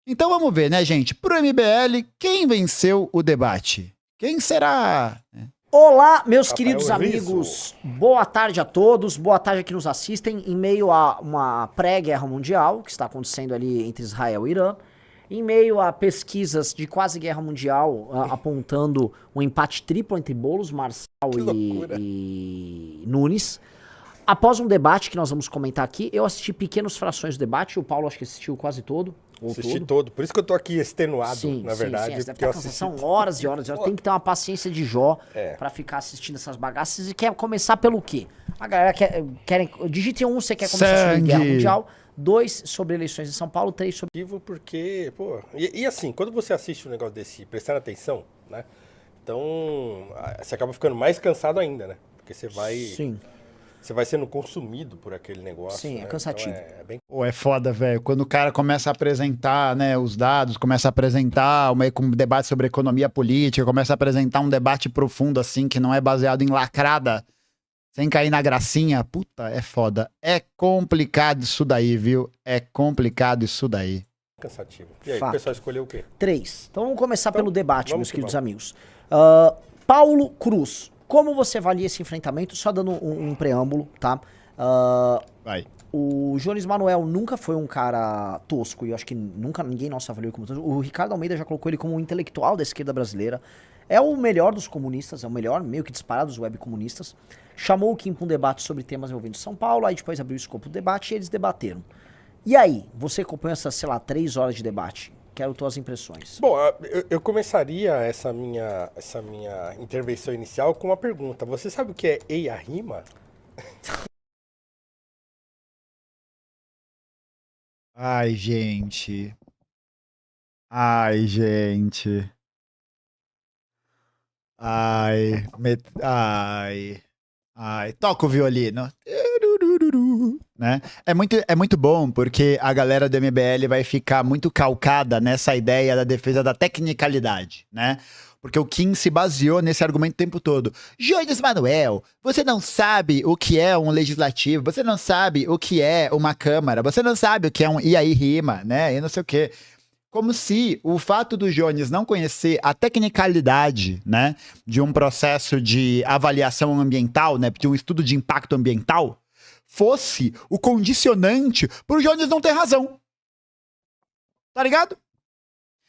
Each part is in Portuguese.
Então vamos ver, né, gente? Pro MBL, quem venceu o debate? Quem será? Olá, meus Rafael queridos Rizzo. amigos. Boa tarde a todos. Boa tarde a que nos assistem em meio a uma pré-guerra mundial que está acontecendo ali entre Israel e Irã. Em meio a pesquisas de quase guerra mundial apontando um empate triplo entre Boulos, Marçal e Nunes. Após um debate que nós vamos comentar aqui, eu assisti pequenas frações do debate. O Paulo acho que assistiu quase todo. Assisti todo. Por isso que eu tô aqui extenuado, Sim, na verdade. Sim, deve porque eu estar assisti... São horas e horas e horas. Tem que ter uma paciência de Jó pra ficar assistindo essas bagaças. E quer começar pelo quê? A galera quer digite 1, você quer começar sobre guerra mundial. 2, sobre eleições em São Paulo. 3, sobre... Porque, pô... E assim, quando você assiste um negócio desse, prestando atenção, né? Então, você acaba ficando mais cansado ainda, né? Porque você vai... Sim. Você vai sendo consumido por aquele negócio. Sim, né? é cansativo. Então bem... Pô, é foda, velho. Quando o cara começa a apresentar, né, os dados, começa a apresentar um debate sobre economia política, começa a apresentar um debate profundo, assim, que não é baseado em lacrada, sem cair na gracinha, puta, é foda. É complicado isso daí, viu? É complicado isso daí. Cansativo. E aí, Fato. o pessoal escolheu o quê? 3. Então vamos começar pelo debate, meus queridos amigos. Paulo Cruz, como você avalia esse enfrentamento? Só dando um preâmbulo, tá? Vai. O Jones Manuel nunca foi um cara tosco, e eu acho que nunca ninguém nosso avaliou ele como tosco. O Ricardo Almeida já colocou ele como um intelectual da esquerda brasileira. É o melhor dos comunistas, é o melhor, meio que disparado dos webcomunistas. Chamou o Kim para um debate sobre temas envolvendo São Paulo, aí depois abriu o escopo do debate e eles debateram. E aí, você acompanhou essas, sei lá, 3 horas de debate? Quero tuas impressões. Bom, eu começaria essa minha intervenção inicial com uma pergunta. Você sabe o que é EIA-RIMA? Ai, gente. Ai, gente. Ai. Ai. Toca o violino. Né? É muito bom porque a galera do MBL vai ficar muito calcada nessa ideia da defesa da tecnicalidade, né? Porque o Kim se baseou nesse argumento o tempo todo. Jones Manuel, você não sabe o que é um legislativo, você não sabe o que é uma câmara, você não sabe o que é um e aí rima, né? E não sei o quê. Como se o fato do Jones não conhecer a tecnicalidade, né, de um processo de avaliação ambiental, né, de um estudo de impacto ambiental, fosse o condicionante pro Jones não ter razão. Tá ligado?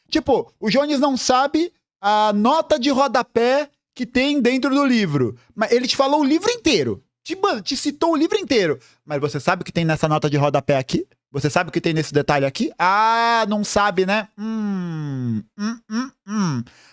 Tipo, o Jones não sabe a nota de rodapé que tem dentro do livro. Mas ele te falou o livro inteiro. Te citou o livro inteiro. Mas você sabe o que tem nessa nota de rodapé aqui? Você sabe o que tem nesse detalhe aqui? Ah, não sabe, né?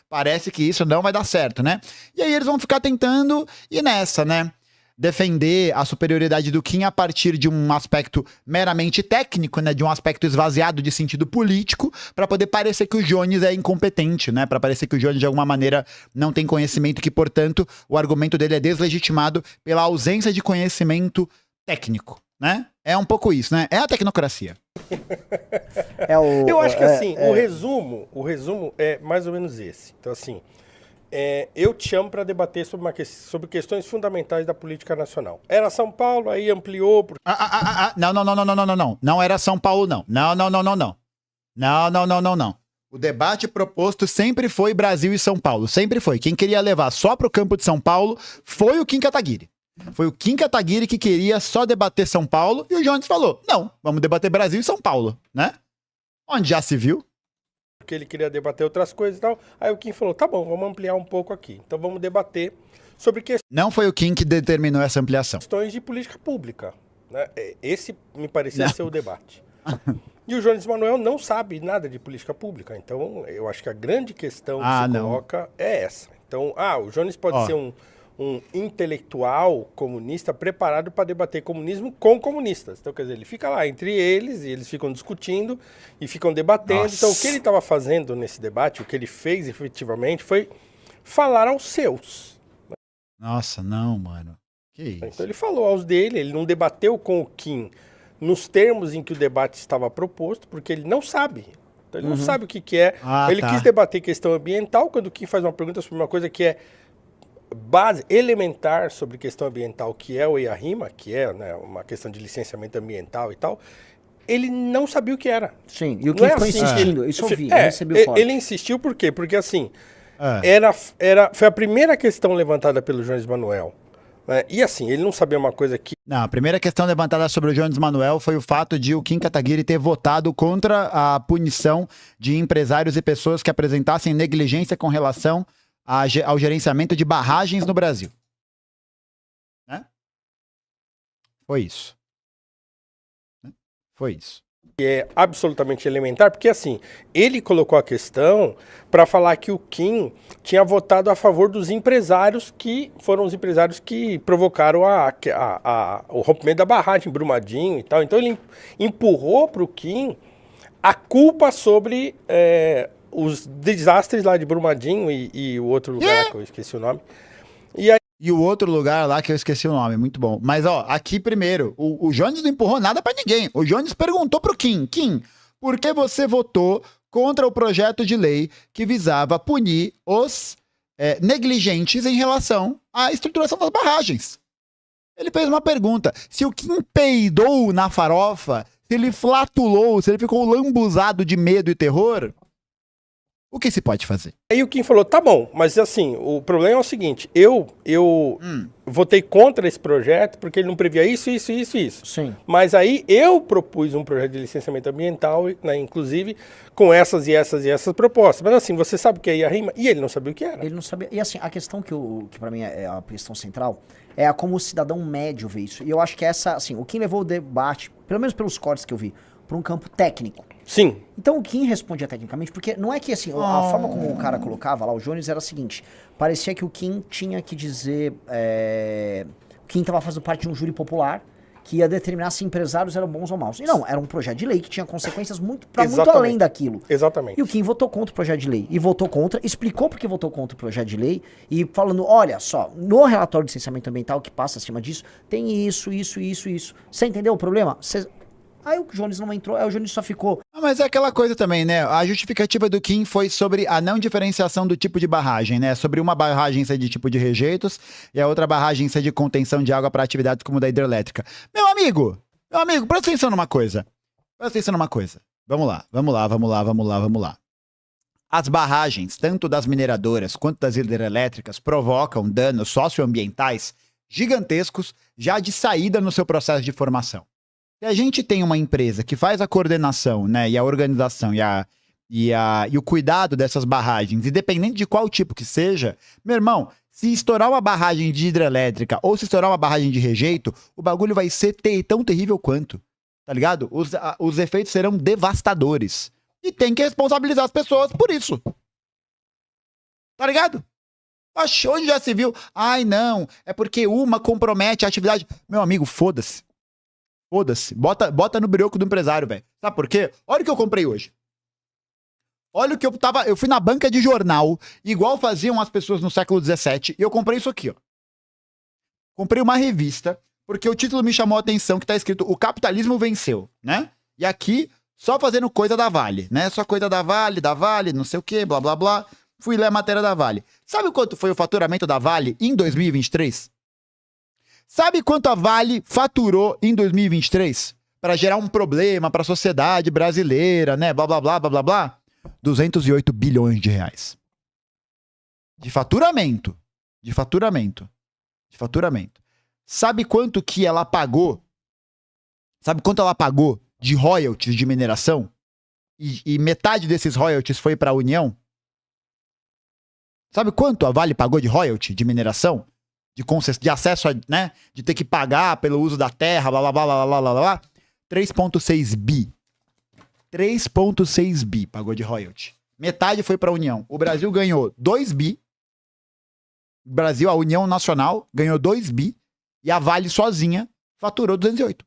Parece que isso não vai dar certo, né? E aí eles vão ficar tentando ir nessa, né? Defender a superioridade do Kim a partir de um aspecto meramente técnico, né, de um aspecto esvaziado de sentido político, para poder parecer que o Jones é incompetente, né, para parecer que o Jones de alguma maneira não tem conhecimento, que portanto o argumento dele é deslegitimado pela ausência de conhecimento técnico, né? É um pouco isso, né? É a tecnocracia. Eu acho que assim, o resumo é mais ou menos esse. Então assim, eu te chamo para debater sobre questões fundamentais da política nacional. Era São Paulo, aí ampliou... Não. Não era São Paulo, não. Não. O debate proposto sempre foi Brasil e São Paulo. Sempre foi. Quem queria levar só pro campo de São Paulo foi o Kim Kataguiri. Foi o Kim Kataguiri que queria só debater São Paulo e o Jones falou, não, vamos debater Brasil e São Paulo, né? Onde já se viu. Porque ele queria debater outras coisas e tal. Aí o Kim falou, tá bom, vamos ampliar um pouco aqui. Então vamos debater sobre Não foi o Kim que determinou essa ampliação. Questões de política pública. Né? Esse me parecia ser o debate. E o Jones Manuel não sabe nada de política pública. Então eu acho que a grande questão que se coloca é essa. Então, o Jones pode ser um intelectual comunista preparado para debater comunismo com comunistas. Então, quer dizer, ele fica lá entre eles e eles ficam discutindo e ficam debatendo. Nossa. Então, o que ele estava fazendo nesse debate, o que ele fez efetivamente foi falar aos seus. Nossa, não, mano. Que isso? Então, ele falou aos dele, ele não debateu com o Kim nos termos em que o debate estava proposto, porque ele não sabe. Então, ele não sabe o que é. Ele quis debater questão ambiental, quando o Kim faz uma pergunta sobre uma coisa que é base elementar sobre questão ambiental, que é o EIA-RIMA, que é, né, uma questão de licenciamento ambiental e tal, ele não sabia o que era. Sim, e o Kim ficou insistindo, isso eu vi, eu recebi o código. Ele insistiu por quê? Porque assim, foi a primeira questão levantada pelo Jones Manuel. E assim, ele não sabia uma coisa que... Não, a primeira questão levantada sobre o Jones Manuel foi o fato de o Kim Kataguiri ter votado contra a punição de empresários e pessoas que apresentassem negligência com relação ao gerenciamento de barragens no Brasil. Né? Foi isso. Foi isso. É absolutamente elementar, porque assim, ele colocou a questão para falar que o Kim tinha votado a favor dos empresários que foram os empresários que provocaram o rompimento da barragem em Brumadinho e tal. Então ele empurrou para o Kim a culpa sobre os desastres lá de Brumadinho e o outro lugar que eu esqueci o nome. E o outro lugar lá que eu esqueci o nome, muito bom. Mas, ó, aqui primeiro, o Jones não empurrou nada pra ninguém. O Jones perguntou pro Kim, por que você votou contra o projeto de lei que visava punir os negligentes em relação à estruturação das barragens? Ele fez uma pergunta. Se o Kim peidou na farofa, se ele flatulou, se ele ficou lambuzado de medo e terror... O que se pode fazer? Aí o Kim falou, tá bom, mas assim, o problema é o seguinte, eu votei contra esse projeto porque ele não previa isso. Sim. Mas aí eu propus um projeto de licenciamento ambiental, né, inclusive, com essas propostas. Mas assim, você sabe o que é a rima? E ele não sabia o que era. Ele não sabia. E assim, a questão que pra mim é a questão central é como o cidadão médio vê isso. E eu acho que assim, o Kim levou o debate, pelo menos pelos cortes que eu vi, para um campo técnico. Sim. Então o Kim respondia tecnicamente, porque não é que assim, a forma como o cara colocava lá, o Jones, era a seguinte, parecia que o Kim tinha que dizer, o Kim estava fazendo parte de um júri popular que ia determinar se empresários eram bons ou maus. E não, era um projeto de lei que tinha consequências muito além daquilo. Exatamente. E o Kim votou contra o projeto de lei, e votou contra, explicou porque votou contra o projeto de lei, e falando, olha só, no relatório de licenciamento ambiental que passa acima disso, tem isso. Você entendeu o problema? Aí o Jones não entrou, aí o Jones só ficou... Mas é aquela coisa também, né? A justificativa do Kim foi sobre a não diferenciação do tipo de barragem, né? Sobre uma barragem ser de tipo de rejeitos e a outra barragem ser de contenção de água para atividades como da hidrelétrica. Meu amigo, presta atenção numa coisa. Vamos lá. As barragens, tanto das mineradoras quanto das hidrelétricas, provocam danos socioambientais gigantescos já de saída no seu processo de formação. Se a gente tem uma empresa que faz a coordenação, né, e a organização e o cuidado dessas barragens, independente de qual tipo que seja, meu irmão, se estourar uma barragem de hidrelétrica ou se estourar uma barragem de rejeito, o bagulho vai ser tão terrível quanto, tá ligado? Os efeitos serão devastadores. E tem que responsabilizar as pessoas por isso. Tá ligado? Oxe, onde já se viu? Ai, não, é porque uma compromete a atividade. Meu amigo, foda-se. Foda-se. Bota no brioco do empresário, velho. Sabe por quê? Olha o que eu comprei hoje. Olha o que eu fui na banca de jornal, igual faziam as pessoas no século XVII, e eu comprei isso aqui, ó. Comprei uma revista, porque o título me chamou a atenção, que tá escrito O Capitalismo Venceu, né? E aqui, só fazendo coisa da Vale, né? Só coisa da Vale, não sei o quê, blá, blá, blá. Fui ler a matéria da Vale. Sabe quanto foi o faturamento da Vale em 2023? Sabe quanto a Vale faturou em 2023? Para gerar um problema para a sociedade brasileira, né? Blá, blá, blá, blá, blá, blá. 208 bilhões de reais. De faturamento. Sabe quanto que ela pagou? Sabe quanto ela pagou de royalties de mineração? E metade desses royalties foi para a União? Sabe quanto a Vale pagou de royalty de mineração? De acesso a, né? De ter que pagar pelo uso da terra, blá, blá, blá, blá, blá, blá, blá. 3,6 bi. 3,6 bi pagou de royalty. Metade foi pra União. O Brasil ganhou 2 bi. O Brasil, a União Nacional, ganhou 2 bi. E a Vale sozinha faturou 208.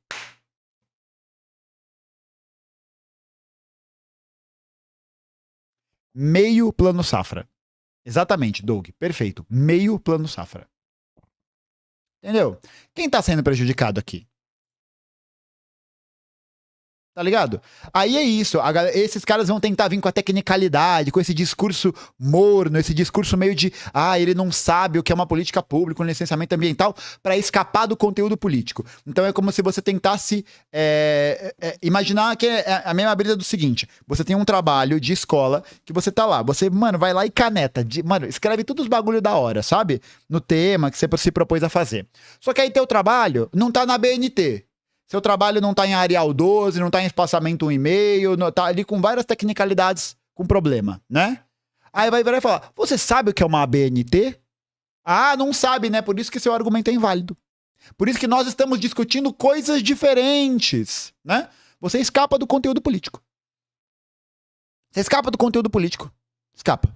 Meio plano safra. Exatamente, Doug. Perfeito. Meio plano safra. Entendeu? Quem tá sendo prejudicado aqui? Tá ligado? Aí é isso, esses caras vão tentar vir com a tecnicalidade, com esse discurso morno, esse discurso meio de, ele não sabe o que é uma política pública, um licenciamento ambiental, pra escapar do conteúdo político. Então é como se você tentasse imaginar que é a mesma brisa do seguinte, você tem um trabalho de escola, que você tá lá, você, mano, vai lá e caneta, escreve todos os bagulho da hora, sabe? No tema que você se propôs a fazer. Só que aí teu trabalho não tá na BNT. Seu trabalho não tá em Arial 12, não tá em espaçamento 1,5, tá ali com várias tecnicalidades com problema, né? Aí vai virar e falar, você sabe o que é uma ABNT? Ah, não sabe, né? Por isso que seu argumento é inválido. Por isso que nós estamos discutindo coisas diferentes, né? Você escapa do conteúdo político. Você escapa do conteúdo político. Escapa.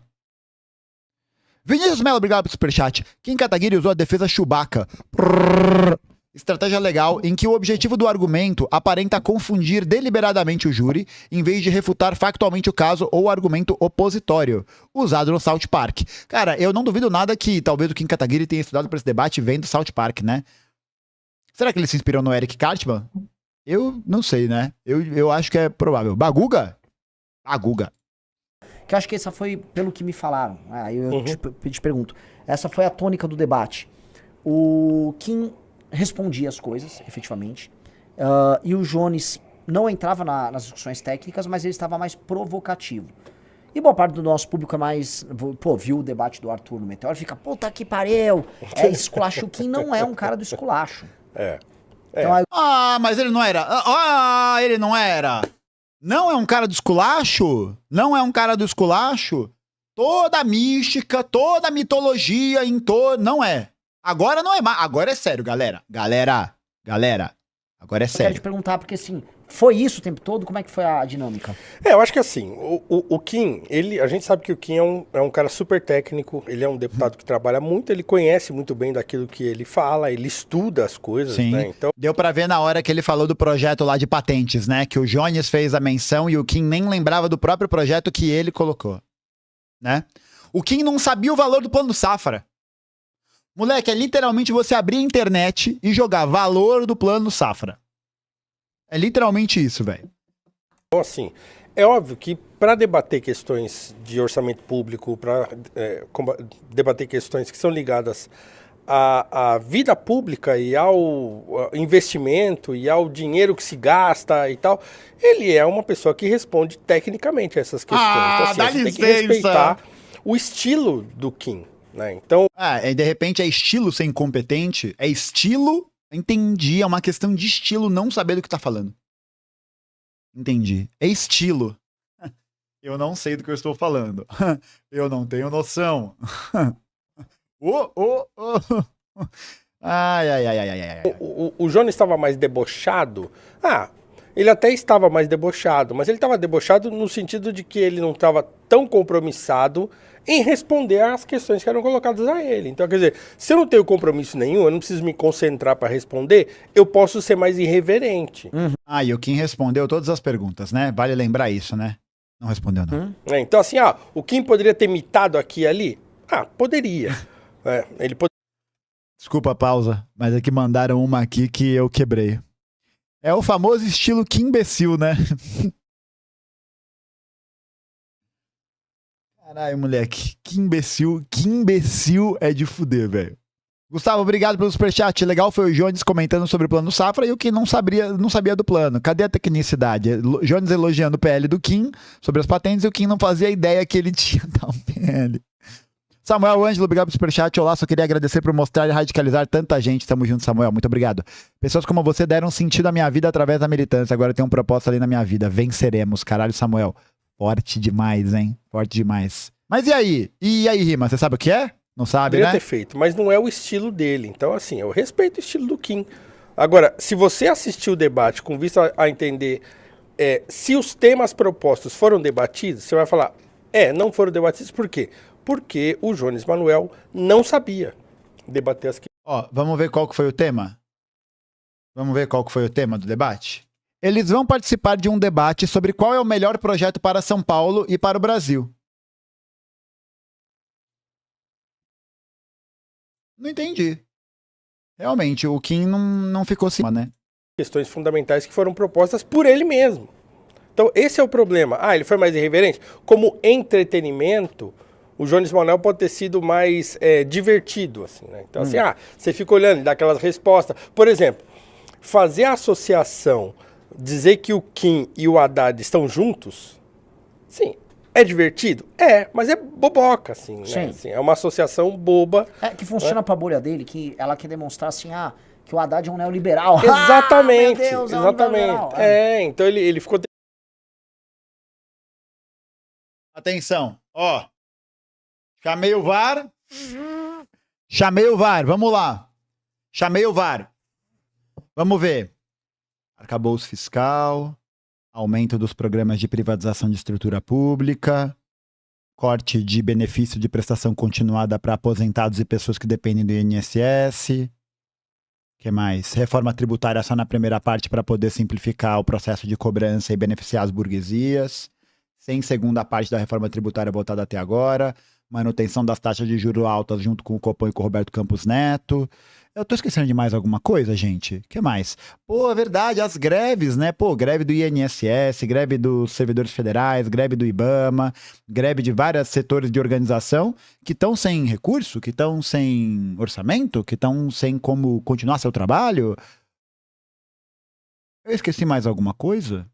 Vinícius Melo, obrigado pelo superchat. Kim Kataguiri usou a defesa Chewbacca. Estratégia legal em que o objetivo do argumento aparenta confundir deliberadamente o júri em vez de refutar factualmente o caso ou o argumento opositório, usado no South Park. Cara, eu não duvido nada que talvez o Kim Kataguiri tenha estudado para esse debate vendo South Park, né? Será que ele se inspirou no Eric Cartman? Eu não sei, né? Eu acho que é provável. Baguga? Baguga. Que eu acho que essa foi, pelo que me falaram, aí eu te pergunto, essa foi a tônica do debate. O Kim respondia as coisas, efetivamente, e o Jones não entrava nas discussões técnicas, mas ele estava mais provocativo. E boa parte do nosso público é mais, viu o debate do Arthur no Meteoro, fica, puta que pariu, esculacho. O Kim não é um cara do esculacho. Então, aí... mas ele não era. Ele não era. Não é um cara do esculacho? Não é um cara do esculacho? Toda a mística, toda a mitologia em torno... Não é. Agora não é mais. Agora é sério, galera. Galera. Agora é sério. Eu quero te perguntar, porque assim, foi isso o tempo todo? Como é que foi a dinâmica? Eu acho que assim, o Kim, a gente sabe que o Kim é um cara super técnico, ele é um deputado que trabalha muito, ele conhece muito bem daquilo que ele fala, ele estuda as coisas, sim, né? Então... Deu pra ver na hora que ele falou do projeto lá de patentes, né? Que o Jones fez a menção e o Kim nem lembrava do próprio projeto que ele colocou, né? O Kim não sabia o valor do plano safra. Moleque, é literalmente você abrir a internet e jogar valor do plano safra. É literalmente isso, velho. Então, assim, é óbvio que para debater questões de orçamento público, para debater questões que são ligadas à vida pública e ao investimento e ao dinheiro que se gasta e tal, ele é uma pessoa que responde tecnicamente a essas questões. Então, assim, dá a gente licença. tem que respeitar o estilo do Kim. Né? Então... de repente é estilo ser incompetente? É estilo? Entendi, é uma questão de estilo não saber do que tá falando. Entendi. É estilo. Eu não sei do que eu estou falando. Eu não tenho noção. Ai. O Jones estava mais debochado? Ele até estava mais debochado, mas ele estava debochado no sentido de que ele não estava tão compromissado em responder às questões que eram colocadas a ele. Então, quer dizer, se eu não tenho compromisso nenhum, eu não preciso me concentrar para responder, eu posso ser mais irreverente. E o Kim respondeu todas as perguntas, né? Vale lembrar isso, né? Não respondeu, não. Então, assim, o Kim poderia ter mitado aqui e ali? Poderia. Ele poderia... Desculpa a pausa, mas é que mandaram uma aqui que eu quebrei. É o famoso estilo Kim imbecil, né? Caralho, moleque. Que imbecil é de fuder, velho. Gustavo, obrigado pelo superchat. Legal foi o Jones comentando sobre o plano Safra e o Kim não sabia do plano. Cadê a tecnicidade? Jones elogiando o PL do Kim sobre as patentes e o Kim não fazia ideia que ele tinha tal PL. Samuel Ângelo, obrigado pelo superchat. Olá, só queria agradecer por mostrar e radicalizar tanta gente. Tamo junto, Samuel. Muito obrigado. Pessoas como você deram sentido à minha vida através da militância. Agora tem um propósito ali na minha vida. Venceremos. Caralho, Samuel. Forte demais, hein? Forte demais. Mas e aí? E aí, Rima? Você sabe o que é? Não sabe, Poderia né? ter feito, mas não é o estilo dele. Então, assim, eu respeito o estilo do Kim. Agora, se você assistiu o debate com vista a entender se os temas propostos foram debatidos, você vai falar, não foram debatidos por quê? Porque o Jones Manuel não sabia debater as questões. Vamos ver qual que foi o tema? Vamos ver qual que foi o tema do debate? Eles vão participar de um debate sobre qual é o melhor projeto para São Paulo e para o Brasil. Não entendi. Realmente, o Kim não ficou cima, né? questões fundamentais que foram propostas por ele mesmo. Então, esse é o problema. Ele foi mais irreverente? Como entretenimento, o Jones Manoel pode ter sido mais divertido, assim, né? Então, assim, você fica olhando e dá aquelas respostas. Por exemplo, fazer a associação, dizer que o Kim e o Haddad estão juntos, sim, é divertido? Mas é boboca, assim, né? Assim, é uma associação boba. Que funciona pra bolha dele, que ela quer demonstrar, assim, que o Haddad é um neoliberal. Exatamente, meu Deus, exatamente. Então ele ficou... Atenção, chamei o VAR. Chamei o VAR, vamos lá. Chamei o VAR. Vamos ver. Arcabouço fiscal, aumento dos programas de privatização de estrutura pública, corte de benefício de prestação continuada para aposentados e pessoas que dependem do INSS. O que mais? Reforma tributária só na primeira parte para poder simplificar o processo de cobrança e beneficiar as burguesias. Sem segunda parte da reforma tributária votada até agora. Manutenção das taxas de juros altas junto com o Copom e com o Roberto Campos Neto. Eu tô esquecendo de mais alguma coisa, gente? O que mais? É verdade, as greves, né? Greve do INSS, greve dos servidores federais, greve do IBAMA, greve de vários setores de organização que estão sem recurso, que estão sem orçamento, que estão sem como continuar seu trabalho. Eu esqueci mais alguma coisa?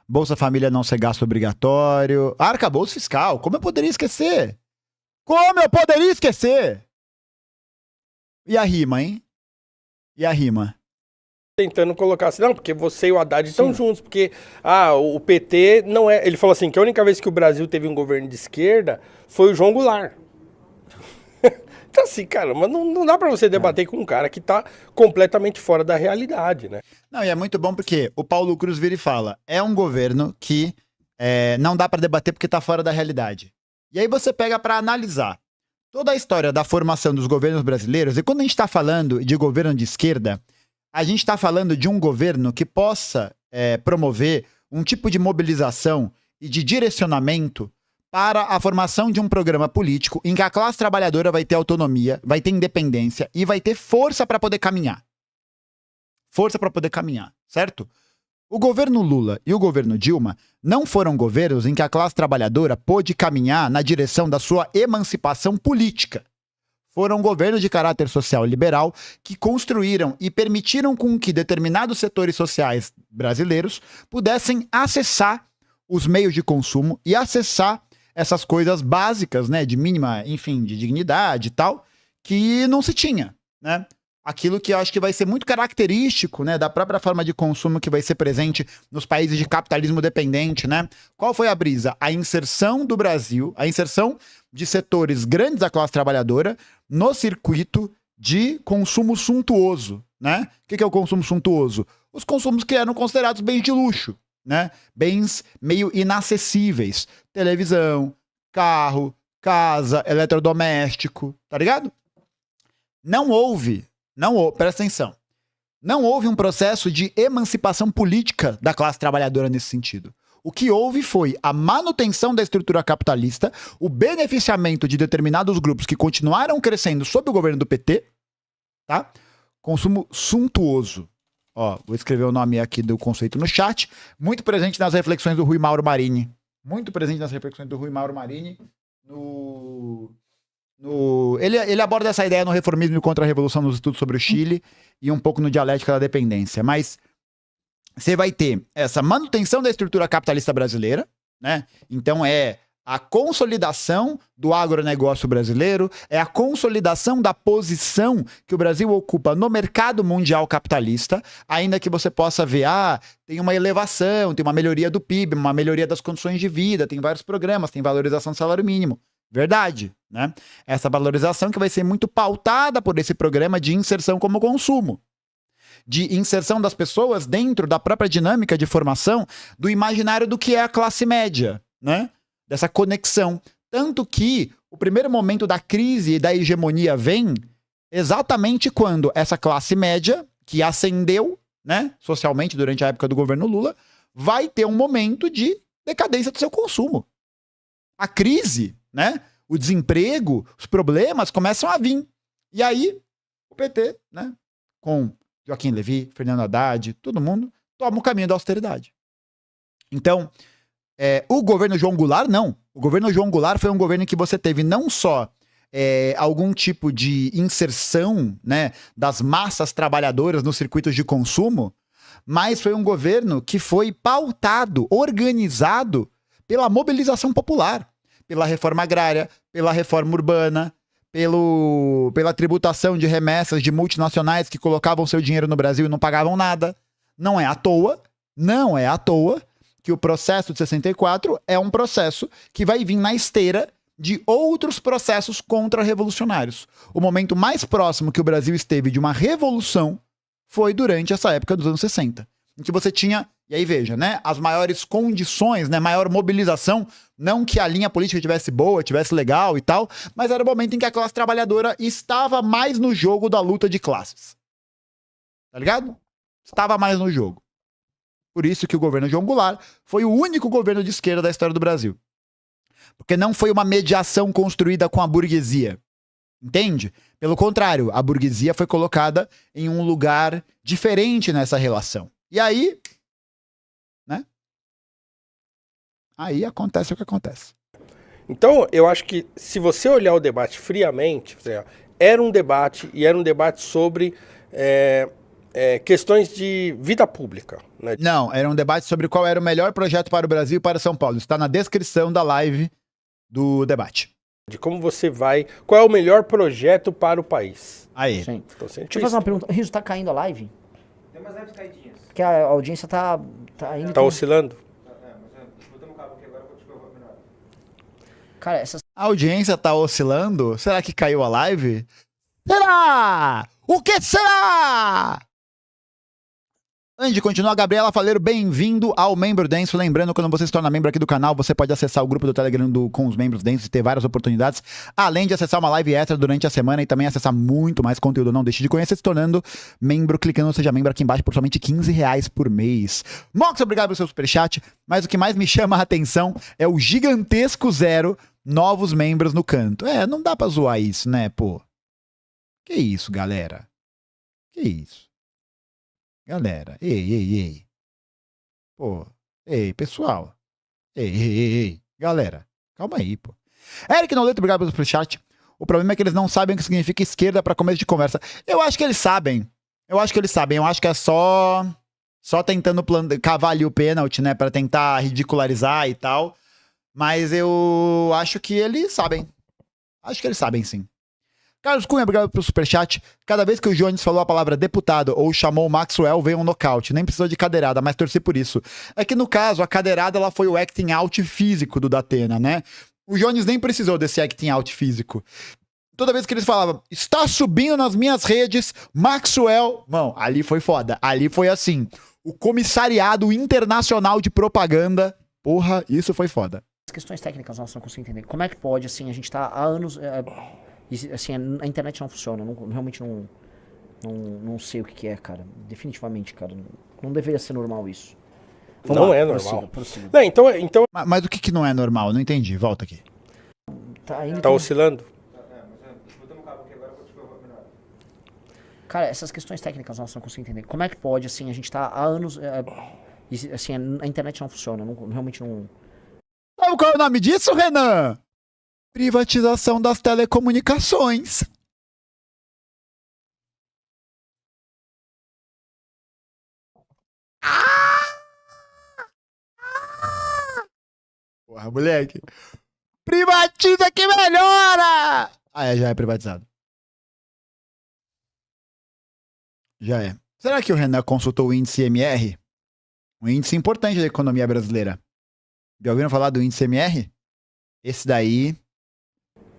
Bolsa Família não ser gasto obrigatório. Arcabouço fiscal. Como eu poderia esquecer? Como eu poderia esquecer? E a rima, hein? E a rima? Tentando colocar assim, não, porque você e o Haddad estão juntos, porque o PT não é... Ele falou assim, que a única vez que o Brasil teve um governo de esquerda foi o João Goulart. Então assim, cara, mas não dá pra você debater com um cara que tá completamente fora da realidade, né? Não, e é muito bom porque o Paulo Cruz vira e fala, é um governo que não dá pra debater porque tá fora da realidade. E aí você pega pra analisar toda a história da formação dos governos brasileiros, e quando a gente tá falando de governo de esquerda, a gente tá falando de um governo que possa promover um tipo de mobilização e de direcionamento para a formação de um programa político em que a classe trabalhadora vai ter autonomia, vai ter independência e vai ter força para poder caminhar. Força para poder caminhar, certo? O governo Lula e o governo Dilma não foram governos em que a classe trabalhadora pôde caminhar na direção da sua emancipação política. Foram governos de caráter social liberal que construíram e permitiram com que determinados setores sociais brasileiros pudessem acessar os meios de consumo e acessar essas coisas básicas, né, de mínima, enfim, de dignidade e tal, que não se tinha, né? Aquilo que eu acho que vai ser muito característico, né, da própria forma de consumo que vai ser presente nos países de capitalismo dependente, né? Qual foi a brisa? A inserção do Brasil, a inserção de setores grandes da classe trabalhadora no circuito de consumo suntuoso, né? O que é o consumo suntuoso? Os consumos que eram considerados bens de luxo, né? Bens meio inacessíveis. Televisão, carro, casa, eletrodoméstico, tá ligado? Presta atenção. Não houve um processo de emancipação política da classe trabalhadora nesse sentido. O que houve foi a manutenção da estrutura capitalista, o beneficiamento de determinados grupos que continuaram crescendo sob o governo do PT, tá? Consumo suntuoso. Vou escrever o nome aqui do conceito no chat. Muito presente nas reflexões do Rui Mauro Marini. Muito presente nas reflexões do Rui Mauro Marini. Ele aborda essa ideia no Reformismo e Contra-Revolução nos estudos sobre o Chile e um pouco no Dialética da Dependência. Mas você vai ter essa manutenção da estrutura capitalista brasileira, né? Então é a consolidação do agronegócio brasileiro, é a consolidação da posição que o Brasil ocupa no mercado mundial capitalista, ainda que você possa ver, tem uma elevação, tem uma melhoria do PIB, uma melhoria das condições de vida, tem vários programas, tem valorização do salário mínimo. Verdade, né? Essa valorização que vai ser muito pautada por esse programa de inserção como consumo. De inserção das pessoas dentro da própria dinâmica de formação do imaginário do que é a classe média, né? Dessa conexão. Tanto que o primeiro momento da crise e da hegemonia vem exatamente quando essa classe média, que ascendeu, né, socialmente durante a época do governo Lula, vai ter um momento de decadência do seu consumo. A crise, né, o desemprego, os problemas começam a vir. E aí, o PT, né, com Joaquim Levy, Fernando Haddad, todo mundo toma o caminho da austeridade. Então, o governo João Goulart, não. O governo João Goulart foi um governo em que você teve não só algum tipo de inserção, né, das massas trabalhadoras nos circuitos de consumo, mas foi um governo que foi pautado, organizado pela mobilização popular, pela reforma agrária, pela reforma urbana, pela tributação de remessas de multinacionais que colocavam seu dinheiro no Brasil e não pagavam nada. Não é à toa que o processo de 64 é um processo que vai vir na esteira de outros processos contra-revolucionários. O momento mais próximo que o Brasil esteve de uma revolução foi durante essa época dos anos 60, em que você tinha, e aí veja, né, as maiores condições, né, maior mobilização, não que a linha política tivesse boa, tivesse legal e tal, mas era o momento em que a classe trabalhadora estava mais no jogo da luta de classes. Tá ligado? Estava mais no jogo. Por isso que o governo João Goulart foi o único governo de esquerda da história do Brasil. Porque não foi uma mediação construída com a burguesia. Entende? Pelo contrário, a burguesia foi colocada em um lugar diferente nessa relação. E aí, né? Aí acontece o que acontece. Então, eu acho que se você olhar o debate friamente, era um debate sobre questões de vida pública. Né? Não, era um debate sobre qual era o melhor projeto para o Brasil e para São Paulo. Está na descrição da live do debate. De como você vai... Qual é o melhor projeto para o país? Aí. Sim. Deixa eu fazer uma pergunta. Riso, tá caindo a live? Tem umas lives caidinhas. Porque a audiência tá indo... Tá oscilando? Mas botando o cabo aqui agora, eu vou melhor. Cara, essas... A audiência tá oscilando? Será que caiu a live? Será? O que será? Antes de continuar, Gabriela Faleiro, bem-vindo ao Membro Denso. Lembrando, quando você se torna membro aqui do canal, você pode acessar o grupo do Telegram com os membros densos e ter várias oportunidades, além de acessar uma live extra durante a semana e também acessar muito mais conteúdo. Não deixe de conhecer se tornando membro, clicando no Seja Membro aqui embaixo por somente R$15 por mês. Mox, obrigado pelo seu superchat, mas o que mais me chama a atenção é o gigantesco 0 novos membros no canto. Não dá pra zoar isso, né, pô? Que isso, galera? Que isso? Galera, ei. Pô, pessoal. Ei. Galera, calma aí, pô. Eric Noleto, obrigado pelo superchat. O problema é que eles não sabem o que significa esquerda pra começo de conversa. Eu acho que eles sabem. Eu acho que é só tentando cavar ali o pênalti, né, pra tentar ridicularizar e tal. Mas eu acho que eles sabem. Acho que eles sabem, sim. Carlos Cunha, obrigado pelo superchat. Cada vez que o Jones falou a palavra deputado ou chamou o Maxwell, veio um nocaute. Nem precisou de cadeirada, mas torci por isso. É que no caso, a cadeirada ela foi o acting out físico do Datena, né? O Jones nem precisou desse acting out físico. Toda vez que eles falavam, está subindo nas minhas redes, Maxwell... Mano, ali foi foda. Ali foi assim, o Comissariado Internacional de Propaganda. Porra, isso foi foda. As questões técnicas nós não conseguimos entender. Como é que pode, assim, a gente tá há anos... assim, a internet não funciona, realmente não sei o que é, cara. Definitivamente, cara. Não deveria ser normal isso. Não é normal. Prossiga. Não, então... Mas o que não é normal? Não entendi. Volta aqui. Tá oscilando? Mas botando o cabo aqui agora, eu vou melhor. Cara, essas questões técnicas nós não conseguimos entender. Como é que pode, assim, a gente tá há anos... assim, a internet não funciona, realmente não... Sabe qual é o nome disso, Renan? Privatização das telecomunicações. Porra, moleque. Privatiza que melhora! Já é privatizado. Já é. Será que o Renan consultou o índice MR? Um índice importante da economia brasileira. Já ouviram falar do índice MR? Esse daí...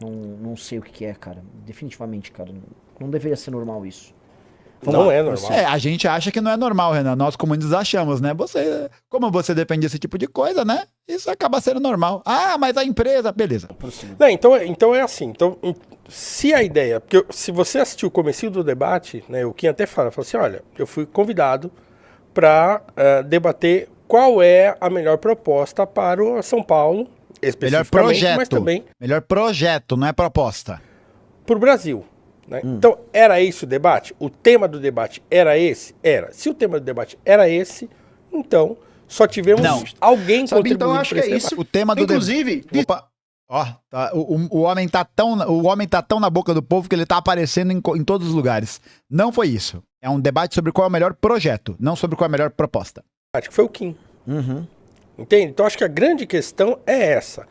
Não sei o que é, cara. Definitivamente, cara. Não deveria ser normal isso. Não é normal. A gente acha que não é normal, Renan. Nós comunistas achamos, né? Como você depende desse tipo de coisa, né? Isso acaba sendo normal. Ah, mas a empresa... Beleza. Não, então é assim. Então, se a ideia... Porque se você assistiu o comecinho do debate, né, o Kim até falou assim, olha, eu fui convidado para debater qual é a melhor proposta para o São Paulo, melhor projeto, mas também melhor projeto, não é proposta. Para o Brasil. Né? Então, era esse o debate? O tema do debate era esse? Era. Se o tema do debate era esse, então só tivemos alguém contribuindo. Então, eu acho que é isso. O tema do Inclusive... Opa! Ó, tá, o homem tá tão na boca do povo que ele tá aparecendo em todos os lugares. Não foi isso. É um debate sobre qual é o melhor projeto, não sobre qual é a melhor proposta. Acho que foi o Kim. Entende? Então, acho que a grande questão é essa.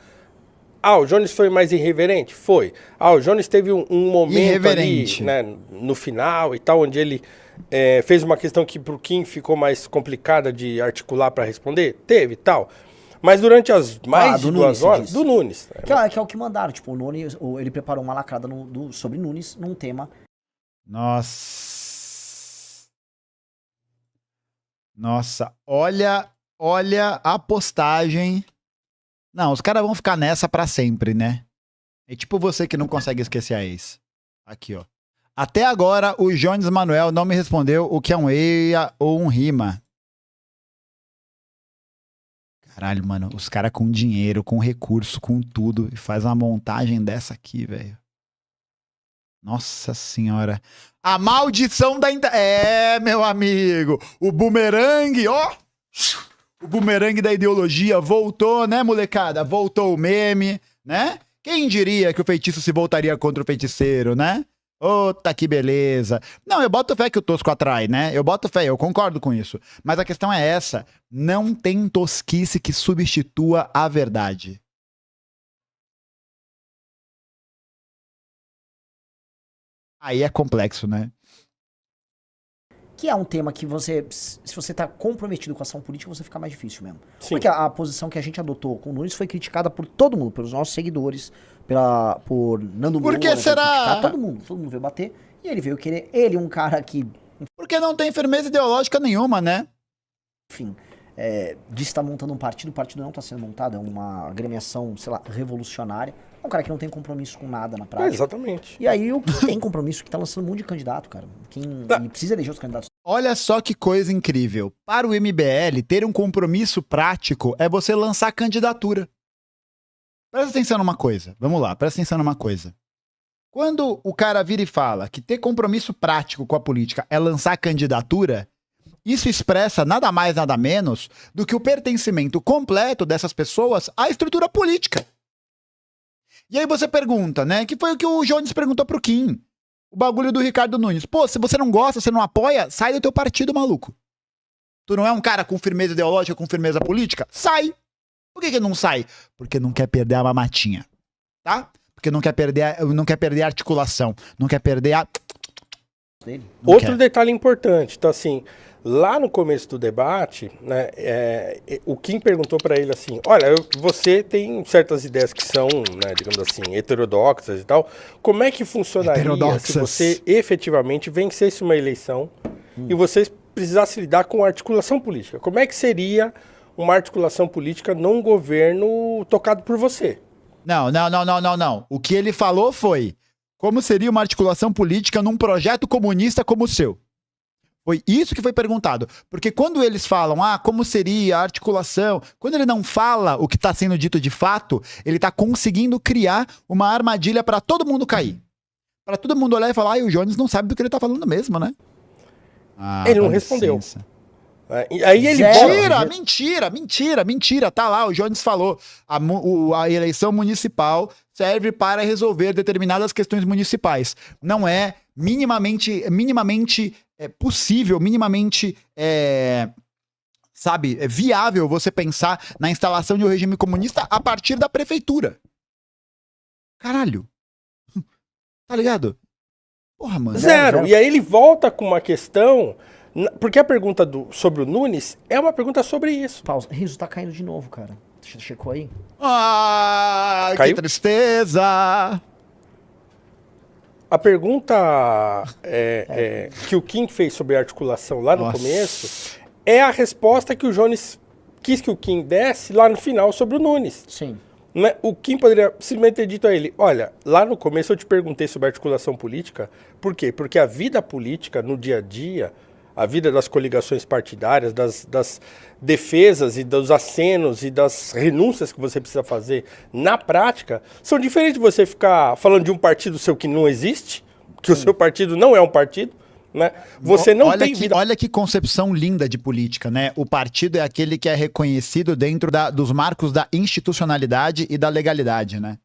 O Jones foi mais irreverente? Foi. O Jones teve um momento ali, né, no final e tal, onde ele fez uma questão que pro Kim ficou mais complicada de articular para responder? Teve e tal. Mas durante as mais de 2 horas... Do Nunes. Que é o que mandaram. Tipo, o Nunes, ele preparou uma lacrada sobre Nunes num tema... Nossa, olha a postagem. Não, os caras vão ficar nessa pra sempre, né? É tipo você que não consegue esquecer a ex. Aqui, ó. Até agora, o Jones Manuel não me respondeu o que é um EIA ou um RIMA. Caralho, mano, os caras com dinheiro, com recurso, com tudo, e faz uma montagem dessa aqui, velho. Nossa senhora. A maldição da internet. Meu amigo. O bumerangue, ó. O bumerangue da ideologia voltou, né, molecada? Voltou o meme, né? Quem diria que o feitiço se voltaria contra o feiticeiro, né? Ota, que beleza. Não, eu boto fé que o tosco atrai, né? Eu boto fé, eu concordo com isso. Mas a questão é essa. Não tem tosquice que substitua a verdade. Aí é complexo, né? Que é um tema que se você tá comprometido com a ação política, você fica mais difícil mesmo. Sim. Porque a posição que a gente adotou com o Nunes foi criticada por todo mundo, pelos nossos seguidores, por Nando Moura. Por que será? Todo mundo veio bater. E ele veio querer, ele um cara que... Porque não tem firmeza ideológica nenhuma, né? Enfim, disse que tá montando um partido, o partido não tá sendo montado, é uma agremiação, sei lá, revolucionária. É um cara que não tem compromisso com nada na prática. Exatamente. E aí o que tem compromisso que tá lançando um monte de candidato, cara. E precisa eleger os candidatos. Olha só que coisa incrível. Para o MBL, ter um compromisso prático é você lançar candidatura. Presta atenção numa coisa. Vamos lá, presta atenção numa coisa. Quando o cara vira e fala que ter compromisso prático com a política é lançar candidatura, isso expressa nada mais, nada menos do que o pertencimento completo dessas pessoas à estrutura política. E aí você pergunta, né? Que foi o que o Jones perguntou pro Kim. O bagulho do Ricardo Nunes. Pô, se você não gosta, você não apoia, sai do teu partido, maluco. Tu não é um cara com firmeza ideológica, com firmeza política? Sai. Por que não sai? Porque não quer perder a mamatinha. Tá? Porque não quer perder a articulação. Não quer perder a... Outro detalhe importante. Então, assim... Lá no começo do debate, né, o Kim perguntou para ele assim, olha, você tem certas ideias que são, né, digamos assim, heterodoxas e tal, como é que funcionaria se você efetivamente vencesse uma eleição e você precisasse lidar com articulação política? Como é que seria uma articulação política num governo tocado por você? Não. O que ele falou foi, como seria uma articulação política num projeto comunista como o seu? Foi isso que foi perguntado. Porque quando eles falam, como seria a articulação, quando ele não fala o que está sendo dito de fato, ele está conseguindo criar uma armadilha para todo mundo cair. Para todo mundo olhar e falar, o Jones não sabe do que ele está falando mesmo, né? Ele não respondeu. Aí ele Mentira. Tá lá, o Jones falou. A eleição municipal serve para resolver determinadas questões municipais. Não é minimamente possível, minimamente viável você pensar na instalação de um regime comunista a partir da prefeitura. Caralho. Tá ligado? Porra, mano. Zero. E aí ele volta com uma questão... Porque a pergunta sobre o Nunes é uma pergunta sobre isso. Pausa. Riso tá caindo de novo, cara. Checou aí? Caiu? Que tristeza! A pergunta que o Kim fez sobre a articulação lá no começo é a resposta que o Jones quis que o Kim desse lá no final sobre o Nunes. Sim. Né? O Kim poderia simplesmente ter dito a ele, olha, lá no começo eu te perguntei sobre a articulação política, por quê? Porque a vida política no dia a dia, a vida das coligações partidárias, das defesas e dos acenos e das renúncias que você precisa fazer na prática, são diferentes de você ficar falando de um partido seu que não existe, que o seu partido não é um partido, né? Você não olha tem que, vida... Olha que concepção linda de política, né? O partido é aquele que é reconhecido dentro dos marcos da institucionalidade e da legalidade, né?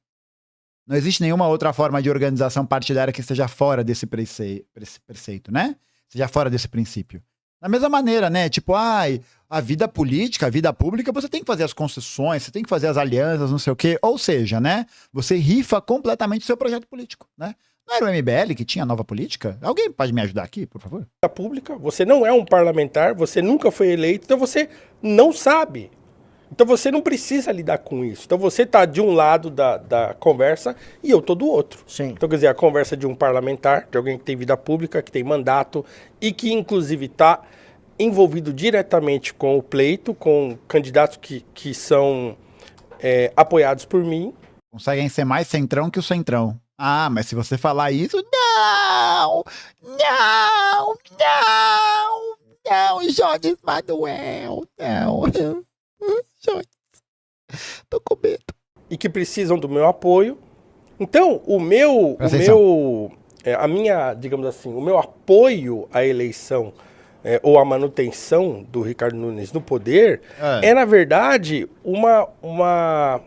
Não existe nenhuma outra forma de organização partidária que esteja fora desse preceito, né? Seja fora desse princípio. Da mesma maneira, né? Tipo, a vida política, a vida pública, você tem que fazer as concessões, você tem que fazer as alianças, não sei o quê. Ou seja, né? Você rifa completamente o seu projeto político, né? Não era o MBL que tinha nova política? Alguém pode me ajudar aqui, por favor? Pública, você não é um parlamentar, você nunca foi eleito, então você não sabe. Então você não precisa lidar com isso. Então você está de um lado da conversa e eu estou do outro. Sim. Então, quer dizer, a conversa de um parlamentar, de alguém que tem vida pública, que tem mandato e que, inclusive, está envolvido diretamente com o pleito, com candidatos que são apoiados por mim. Conseguem ser mais centrão que o centrão. Ah, mas se você falar isso, não, Jones Manuel, não. Jones, tô com medo. E que precisam do meu apoio. Então, a minha, digamos assim, o meu apoio à eleição ou à manutenção do Ricardo Nunes no poder é na verdade, uma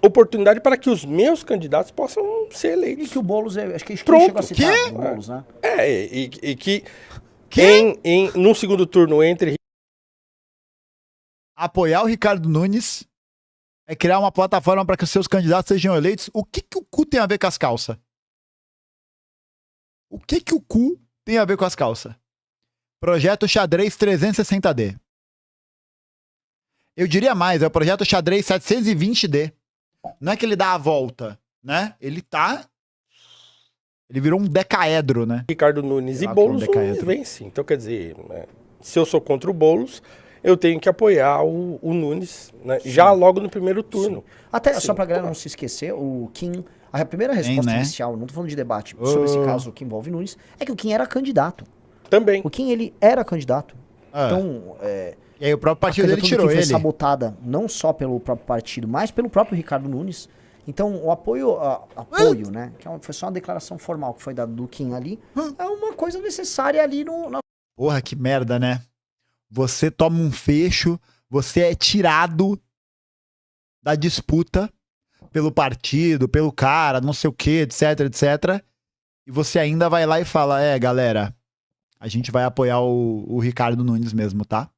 oportunidade para que os meus candidatos possam ser eleitos. E que o Boulos, acho que Pronto. chegou a citar o Boulos, né? E que num segundo turno entre... Apoiar o Ricardo Nunes é criar uma plataforma para que os seus candidatos sejam eleitos. O que o cu tem a ver com as calças? O que o cu tem a ver com as calças? Projeto Xadrez 360D. Eu diria mais, é o projeto Xadrez 720D. Não é que ele dá a volta, né? Ele virou um decaedro, né? Ricardo Nunes e Boulos vence. Então, quer dizer, se eu sou contra o Boulos, eu tenho que apoiar o Nunes, né? Já logo no primeiro turno. Sim. Até, só pra galera não se esquecer, o Kim, a primeira resposta inicial, não tô falando de debate, sobre esse caso que envolve Nunes, é que o Kim era candidato. Também. O Kim, ele era candidato. Então, e aí o próprio partido dele tirou ele. Foi sabotada não só pelo próprio partido, mas pelo próprio Ricardo Nunes. Então, o apoio, né, que foi só uma declaração formal que foi dada do Kim ali, é uma coisa necessária ali no... Porra, que merda, né? Você toma um fecho, você é tirado da disputa pelo partido, pelo cara, não sei o que, etc, etc. E você ainda vai lá e fala, galera, a gente vai apoiar o Ricardo Nunes mesmo, tá?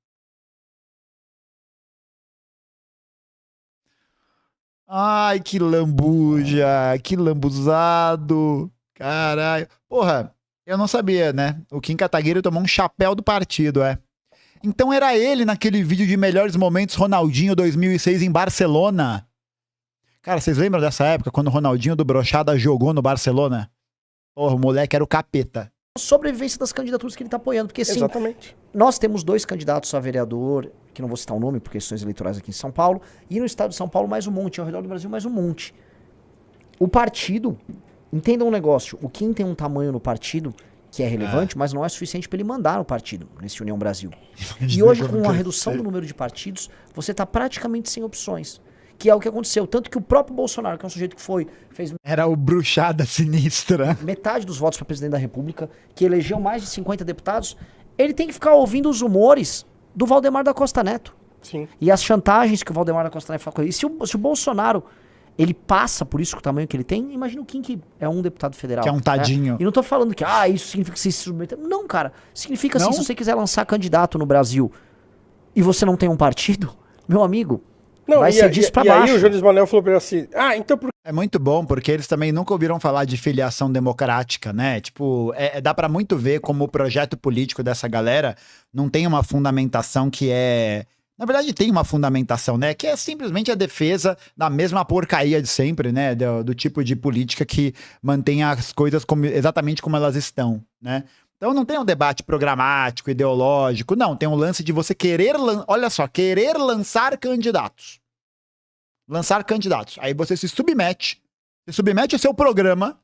Ai, que lambuja, que lambuzado. Caralho. Porra, eu não sabia, né? O Kim Kataguiri tomou um chapéu do partido, Então era ele naquele vídeo de melhores momentos Ronaldinho 2006 em Barcelona. Cara, vocês lembram dessa época, quando o Ronaldinho do Brochada jogou no Barcelona? Porra, o moleque era o capeta. Sobrevivência das candidaturas que ele tá apoiando, porque assim, exatamente. Nós temos 2 candidatos a vereador, que não vou citar o nome por questões eleitorais aqui em São Paulo, e no estado de São Paulo mais um monte, ao redor do Brasil mais um monte. O partido, entenda um negócio, o Kim tem um tamanho no partido que é relevante, mas não é suficiente para ele mandar no partido, nesse União Brasil. E hoje, com a redução do número de partidos, você está praticamente sem opções. Que é o que aconteceu. Tanto que o próprio Bolsonaro, que é um sujeito que fez... Era o bruxada sinistra. Metade dos votos para presidente da República, que elegeu mais de 50 deputados, ele tem que ficar ouvindo os humores do Valdemar da Costa Neto. Sim. E as chantagens que o Valdemar da Costa Neto fala com ele. E se o Bolsonaro, ele passa por isso com o tamanho que ele tem, imagina o Kim, que é um deputado federal. Que é um tadinho. E não tô falando que, isso significa que você se submeter. Não, cara. Significa assim, se você quiser lançar candidato no Brasil e você não tem um partido, meu amigo... Não, vai ser disso pra baixo. E aí o Jones Manuel falou pra ele assim, então... É muito bom, porque eles também nunca ouviram falar de filiação democrática, né? Tipo, dá pra muito ver como o projeto político dessa galera não tem uma fundamentação que é... Na verdade tem uma fundamentação, né? Que é simplesmente a defesa da mesma porcaria de sempre, né? Do tipo de política que mantém as coisas exatamente como elas estão, né? Então não tem um debate programático, ideológico, não. Tem um lance de você querer, olha só, querer lançar candidatos. Lançar candidatos. Aí você se submete. Você submete o seu programa.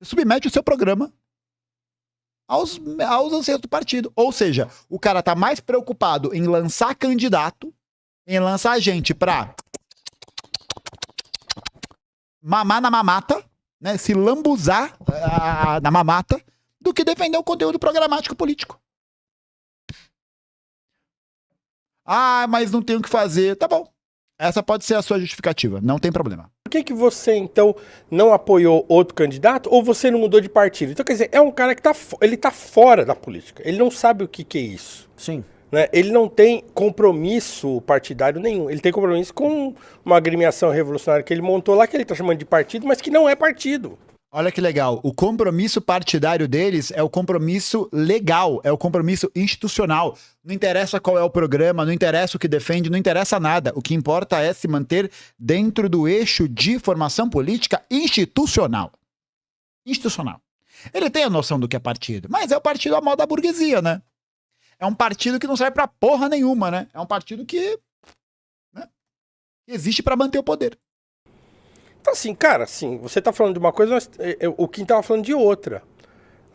Você submete o seu programa aos anseios do partido. Ou seja, o cara tá mais preocupado em lançar candidato, em lançar gente pra mamar na mamata, né, se lambuzar na mamata, do que defender o conteúdo programático político. Ah, mas não tenho o que fazer. Tá bom. Essa pode ser a sua justificativa. Não tem problema. Por que você, então, não apoiou outro candidato ou você não mudou de partido? Então, quer dizer, é um cara que ele tá fora da política. Ele não sabe o que é isso. Sim. Né? Ele não tem compromisso partidário nenhum. Ele tem compromisso com uma agremiação revolucionária que ele montou lá, que ele tá chamando de partido, mas que não é partido. Olha que legal. O compromisso partidário deles é o compromisso legal, é o compromisso institucional. Não interessa qual é o programa, não interessa o que defende, não interessa nada. O que importa é se manter dentro do eixo de formação política institucional. Institucional. Ele tem a noção do que é partido, mas é o partido à moda da burguesia, né? É um partido que não serve pra porra nenhuma, né? É um partido que, né, existe pra manter o poder. Então, assim, cara, assim, você tá falando de uma coisa, mas o Kim tava falando de outra.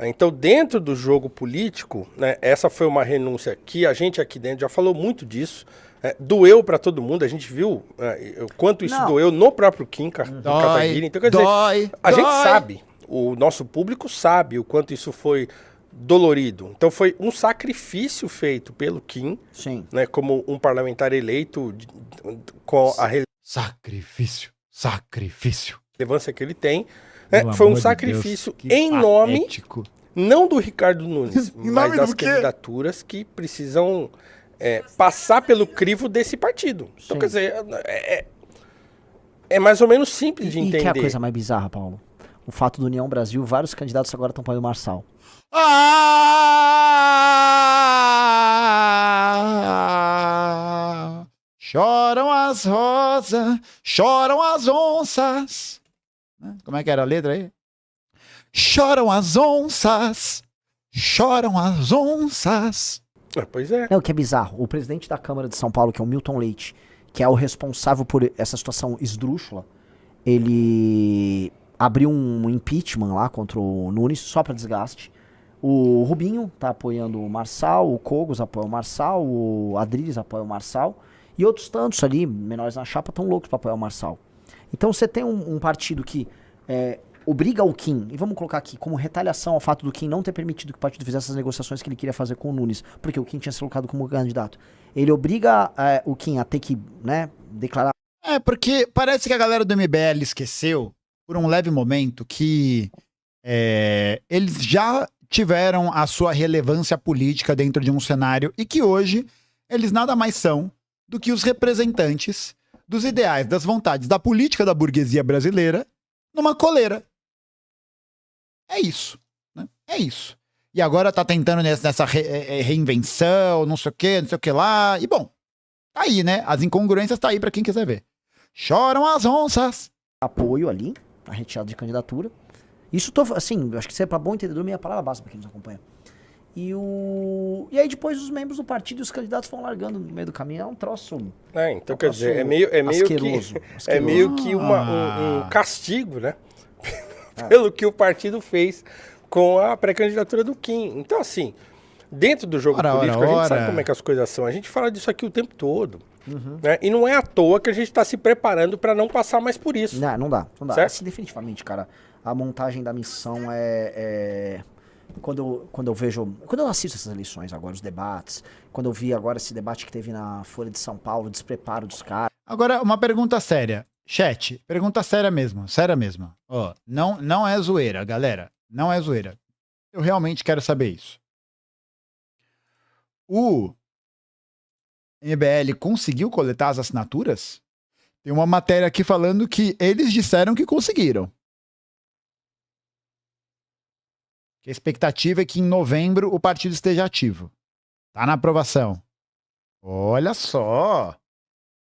Então, dentro do jogo político, né, essa foi uma renúncia que a gente aqui dentro já falou muito disso. Doeu pra todo mundo, a gente viu o quanto isso doeu no próprio Kim Kataguiri. Então, quer dizer, a gente sabe, o nosso público sabe o quanto isso foi dolorido. Então, foi um sacrifício feito pelo Kim, sim, né, como um parlamentar eleito com a Sacrifício. relevância que ele tem, né? Foi um sacrifício em nome, não do Ricardo Nunes, mas das candidaturas que precisam passar pelo crivo desse partido. Então, quer dizer, é mais ou menos simples de entender. E que é a coisa mais bizarra, Paulo? O fato do União Brasil, vários candidatos agora estão para o Marçal. Choram as rosas, choram as onças. Como é que era a letra aí? Choram as onças, choram as onças. Pois é. É o que é bizarro. O presidente da Câmara de São Paulo, que é o Milton Leite, que é o responsável por essa situação esdrúxula, ele abriu um impeachment lá contra o Nunes, só para desgaste. O Rubinho tá apoiando o Marçal, o Cogos apoia o Marçal, o Adriles apoia o Marçal, e outros tantos ali, menores na chapa, tão loucos para apoiar o Marçal. Então você tem um partido que obriga o Kim, e vamos colocar aqui, como retaliação ao fato do Kim não ter permitido que o partido fizesse as negociações que ele queria fazer com o Nunes, porque o Kim tinha se colocado como candidato. Ele obriga o Kim a ter que, né, declarar... Porque parece que a galera do MBL esqueceu, por um leve momento, que eles já tiveram a sua relevância política dentro de um cenário e que hoje eles nada mais são do que os representantes dos ideais, das vontades da política da burguesia brasileira numa coleira. É isso, né? É isso. E agora tá tentando nessa reinvenção, não sei o que lá, e bom, tá aí, né? As incongruências tá aí pra quem quiser ver. Choram as onças. Apoio ali, a retirada de candidatura. Isso, assim, acho que isso é pra bom entendedor, meia palavra basta pra quem nos acompanha. E aí depois os membros do partido e os candidatos vão largando no meio do caminho. É um troço. Então quer dizer, é meio asqueroso. É meio que um castigo, né? Pelo que o partido fez com a pré-candidatura do Kim. Então, assim, dentro do jogo político, a gente sabe como é que as coisas são. A gente fala disso aqui o tempo todo. Né? E não é à toa que a gente está se preparando para não passar mais por isso. Não dá. Certo? Assim, definitivamente, cara, a montagem da missão Quando eu assisto essas eleições agora, os debates, quando eu vi agora esse debate que teve na Folha de São Paulo, o despreparo dos caras. Agora, uma pergunta séria. Chat, pergunta séria mesmo, séria mesmo. Ó, não é zoeira, galera. Não é zoeira. Eu realmente quero saber isso. O MBL conseguiu coletar as assinaturas? Tem uma matéria aqui falando que eles disseram que conseguiram. A expectativa é que em novembro o partido esteja ativo. Tá na aprovação. Olha só.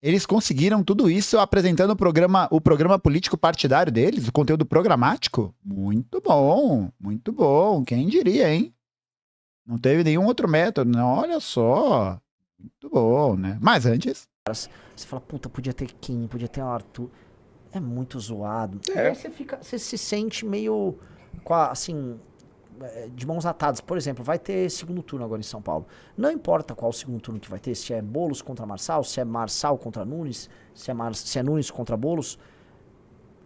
Eles conseguiram tudo isso apresentando o programa político partidário deles, o conteúdo programático. Muito bom, muito bom. Quem diria, hein? Não teve nenhum outro método. Não, olha só. Muito bom, né? Mas antes... Você fala, puta, podia ter Kim, podia ter Arthur. É muito zoado. E aí você se sente meio, assim... de mãos atadas. Por exemplo, vai ter segundo turno agora em São Paulo. Não importa qual segundo turno que vai ter, se é Boulos contra Marçal, se é Marçal contra Nunes, se é Nunes contra Boulos.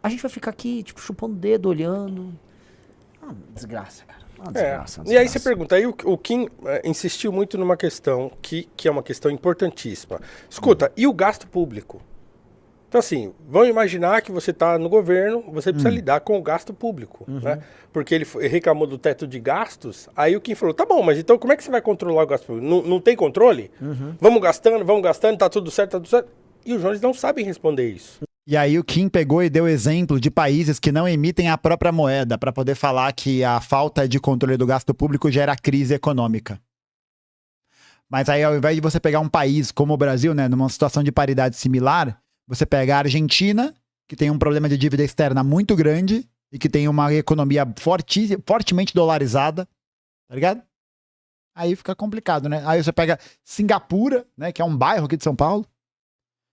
a gente vai ficar aqui, tipo, chupando o dedo, olhando. Uma desgraça, cara. Uma desgraça. E aí você pergunta, aí o Kim insistiu muito numa questão que é uma questão importantíssima. Escuta, e o gasto público? Então, assim, vamos imaginar que você está no governo, você precisa lidar com o gasto público, né? Porque ele reclamou do teto de gastos, aí o Kim falou, tá bom, mas então como é que você vai controlar o gasto público? Não tem controle? Vamos gastando, tá tudo certo, tá tudo certo. E os Jones não sabem responder isso. E aí o Kim pegou e deu exemplo de países que não emitem a própria moeda para poder falar que a falta de controle do gasto público gera crise econômica. Mas aí ao invés de você pegar um país como o Brasil, né, numa situação de paridade similar, você pega a Argentina, que tem um problema de dívida externa muito grande e que tem uma economia fortemente dolarizada, tá ligado? Aí fica complicado, né? Aí você pega Singapura, né, que é um bairro aqui de São Paulo.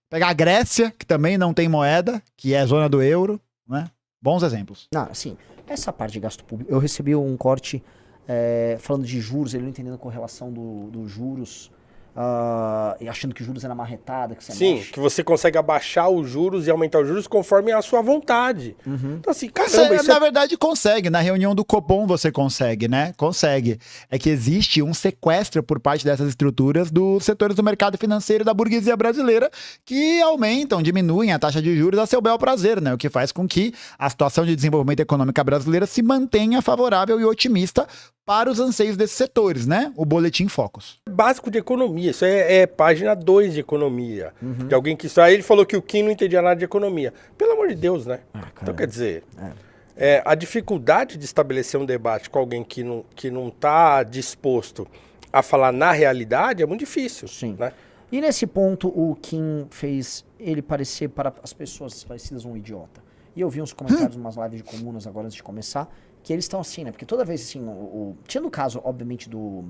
Pega a Grécia, que também não tem moeda, que é zona do euro, né? Bons exemplos. Não, assim, essa parte de gasto público, eu recebi um corte falando de juros, ele não entendendo a correlação dos juros, e achando que juros era marretada, que você Sim, mexe. que você consegue abaixar os juros e aumentar os juros conforme a sua vontade. Então assim, caramba, isso Na verdade consegue, na reunião do Copom você consegue, né? Consegue. É que existe um sequestro por parte dessas estruturas dos setores do mercado financeiro da burguesia brasileira que aumentam, diminuem a taxa de juros a seu bel prazer, né? O que faz com que a situação de desenvolvimento econômico brasileira se mantenha favorável e otimista para os anseios desses setores, né? O Boletim Focus. básico de economia, isso é página 2 de economia. De alguém que aí ele falou que o Kim não entendia nada de economia. Pelo amor de Deus, né? Então quer dizer, a dificuldade de estabelecer um debate com alguém que não está disposto a falar na realidade é muito difícil. Sim. Né? E nesse ponto o Kim fez ele parecer para as pessoas parecidas um idiota. E eu vi uns comentários, umas lives de comunas agora antes de começar, que eles estão assim, né? Porque toda vez assim, tinha no caso, obviamente, do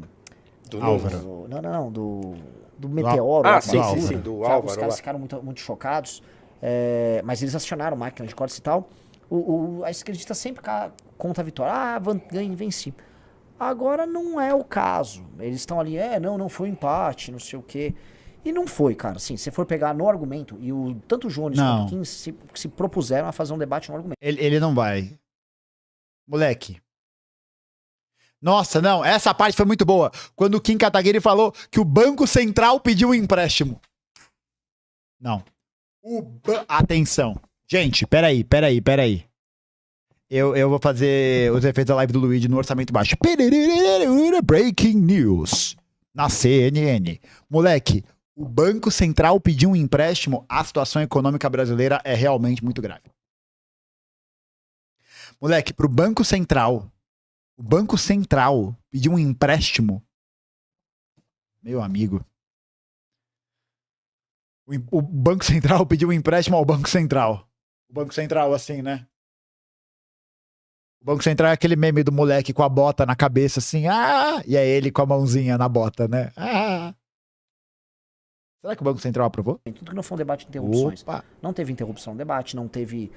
Álvaro. Não, do Meteoro. Sim, do Álvaro. Os caras ficaram muito chocados, mas eles acionaram máquina de cortes e tal. A esquerdista sempre conta a vitória. Venci. Agora não é o caso. Eles estão ali, não foi um empate, não sei o quê. E não foi, cara. Assim, se você for pegar no argumento, e tanto o Jones quanto o Kim se propuseram a fazer um debate no argumento. Ele não vai. Moleque. Nossa, não, essa parte foi muito boa. Quando o Kim Kataguiri falou que o Banco Central pediu um empréstimo. Não. Atenção. Gente, peraí. Eu vou fazer os efeitos da live do Luigi no orçamento baixo. Breaking news. Na CNN. Moleque, o Banco Central pediu um empréstimo, a situação econômica brasileira é realmente muito grave. Moleque, pro Banco Central, o Banco Central pediu um empréstimo. Meu amigo. O Banco Central pediu um empréstimo ao Banco Central. O Banco Central, assim, né? O Banco Central é aquele meme do moleque com a bota na cabeça, assim, e é ele com a mãozinha na bota, né? Será que o Banco Central aprovou? Tudo que não foi um debate de interrupções. Opa. Não teve interrupção no debate, não teve,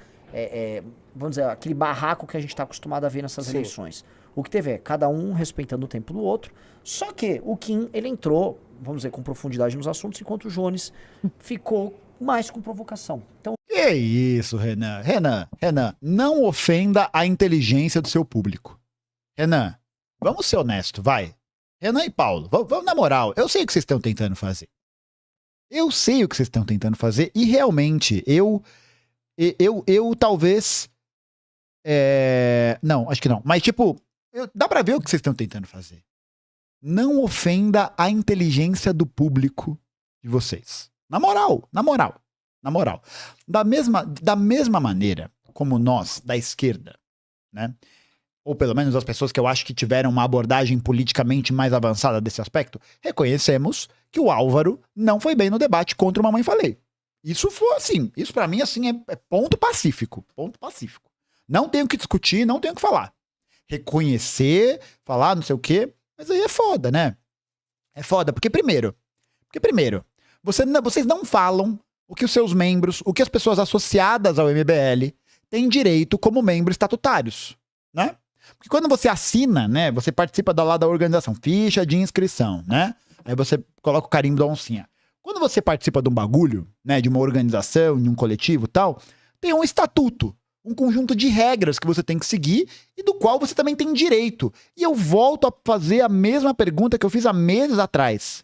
vamos dizer, aquele barraco que a gente está acostumado a ver nessas eleições. O que teve cada um respeitando o tempo do outro. Só que o Kim, ele entrou, vamos dizer, com profundidade nos assuntos, enquanto o Jones ficou mais com provocação. Então, Que isso, Renan. Renan, não ofenda a inteligência do seu público. Renan, vamos ser honestos, vai. Renan e Paulo, vamos na moral. Eu sei o que vocês estão tentando fazer. E realmente, eu talvez... Não, acho que não. Mas, tipo, dá pra ver o que vocês estão tentando fazer. Não ofenda a inteligência do público de vocês. Na moral. Da mesma maneira como nós, da esquerda, né? Ou pelo menos as pessoas que eu acho que tiveram uma abordagem politicamente mais avançada desse aspecto, reconhecemos que o Álvaro não foi bem no debate contra o Mamãe Falei. Isso foi assim, isso pra mim assim é ponto pacífico. Não tenho que discutir, não tenho que falar. Reconhecer, falar não sei o quê, mas aí é foda, né? É foda, porque primeiro, vocês não falam o que os seus membros, o que as pessoas associadas ao MBL têm direito como membros estatutários, né? Porque quando você assina, né, você participa lá da organização, ficha de inscrição, né? Aí você coloca o carimbo da oncinha. Quando você participa de um bagulho, né, de uma organização, de um coletivo e tal, tem um estatuto. um conjunto de regras que você tem que seguir e do qual você também tem direito. E eu volto a fazer a mesma pergunta que eu fiz há meses atrás.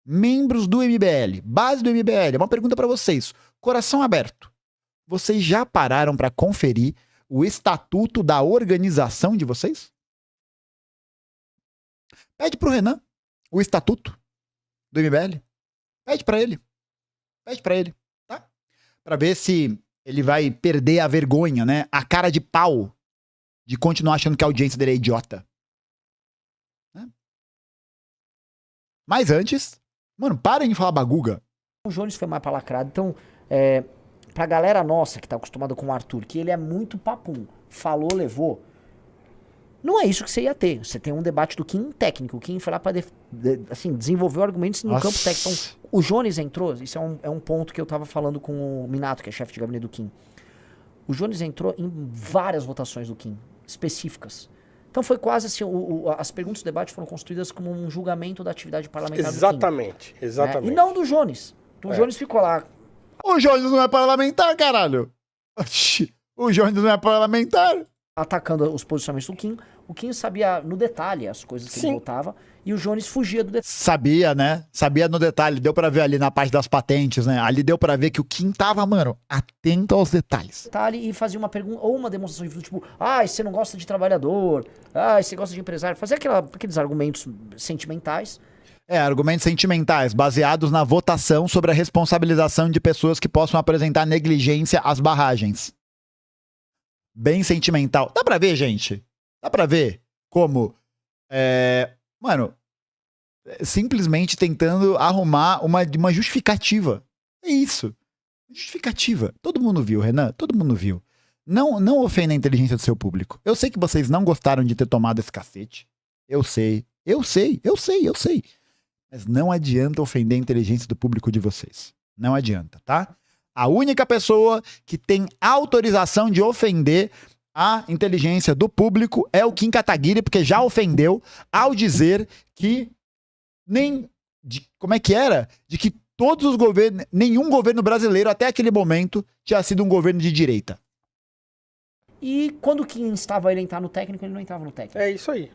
Membros do MBL, base do MBL, uma pergunta para vocês, coração aberto. Vocês já pararam para conferir o estatuto da organização de vocês? Pede pro Renan o estatuto do MBL. Pede para ele. Pede para ele, tá? Para ver se ele vai perder a vergonha, né? A cara de pau de continuar achando que a audiência dele é idiota. Né? Mas antes, mano, parem de falar baguga. O Jones foi mais pra lacrado, então, pra galera nossa que tá acostumada com o Arthur, que ele é muito papum, falou, levou, não é isso que você ia ter. Você tem um debate do Kim técnico. O Kim foi lá pra assim, desenvolver argumentos no campo técnico. Então, o Jones entrou, isso é um ponto que eu tava falando com o Minato, que é chefe de gabinete do Kim. O Jones entrou em várias votações do Kim, específicas. Então foi quase assim, as perguntas do debate foram construídas como um julgamento da atividade parlamentar exatamente, do Kim. Exatamente. E não do Jones. Então, o Jones ficou lá. O Jones não é parlamentar, caralho. Oxi, o Jones não é parlamentar. Atacando os posicionamentos do Kim. O Kim sabia no detalhe as coisas que ele votava. E o Jones fugia do detalhe. Sabia, né? Sabia no detalhe. Deu pra ver ali na parte das patentes, né? Ali deu pra ver que o Kim tava, mano, atento aos detalhes. Detalhe, e fazia uma pergunta, ou uma demonstração de tipo, você não gosta de trabalhador, você gosta de empresário. Fazia aqueles argumentos sentimentais. Argumentos sentimentais, baseados na votação sobre a responsabilização de pessoas que possam apresentar negligência às barragens. Bem sentimental. Dá pra ver, gente? Dá pra ver como, mano, simplesmente tentando arrumar uma justificativa. É isso. Justificativa. Todo mundo viu, Renan. Todo mundo viu. Não ofenda a inteligência do seu público. Eu sei que vocês não gostaram de ter tomado esse cacete. Eu sei. Mas não adianta ofender a inteligência do público de vocês. Não adianta, tá? A única pessoa que tem autorização de ofender a inteligência do público é o Kim Kataguiri, porque já ofendeu ao dizer que como é que era? De que todos os governos, nenhum governo brasileiro até aquele momento tinha sido um governo de direita. E quando o Kim instava ele a entrar no técnico, ele não entrava no técnico. É isso aí.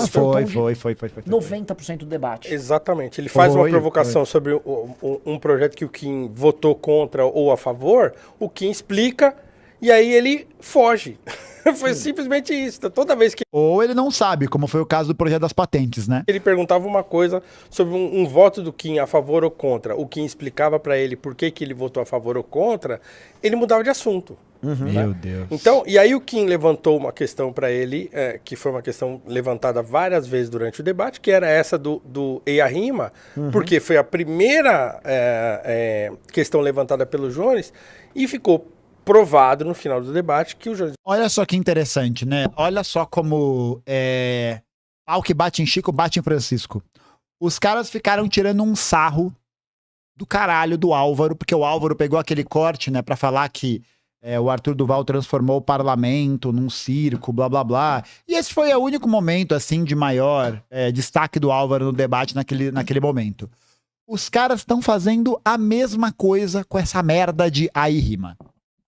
Foi. 90% do debate. Exatamente. Ele faz uma provocação sobre um projeto que o Kim votou contra ou a favor, o Kim explica e aí ele foge. Foi simplesmente isso. Toda vez que... Ou ele não sabe, como foi o caso do projeto das patentes, né? Ele perguntava uma coisa sobre um voto do Kim a favor ou contra. O Kim explicava pra ele por que ele votou a favor ou contra, ele mudava de assunto. Meu Deus. Então, e aí o Kim levantou uma questão para ele, que foi uma questão levantada várias vezes durante o debate, que era essa do EIA-RIMA, porque foi a primeira questão levantada pelo Jones e ficou provado no final do debate que o Jones... Olha só que interessante, né? Olha só como pau que bate em Chico, bate em Francisco. Os caras ficaram tirando um sarro do caralho do Álvaro, porque o Álvaro pegou aquele corte, né, pra falar que o Arthur Duval transformou o parlamento num circo, blá, blá, blá. E esse foi o único momento, assim, de maior destaque do Álvaro no debate naquele momento. Os caras estão fazendo a mesma coisa com essa merda de aí rima.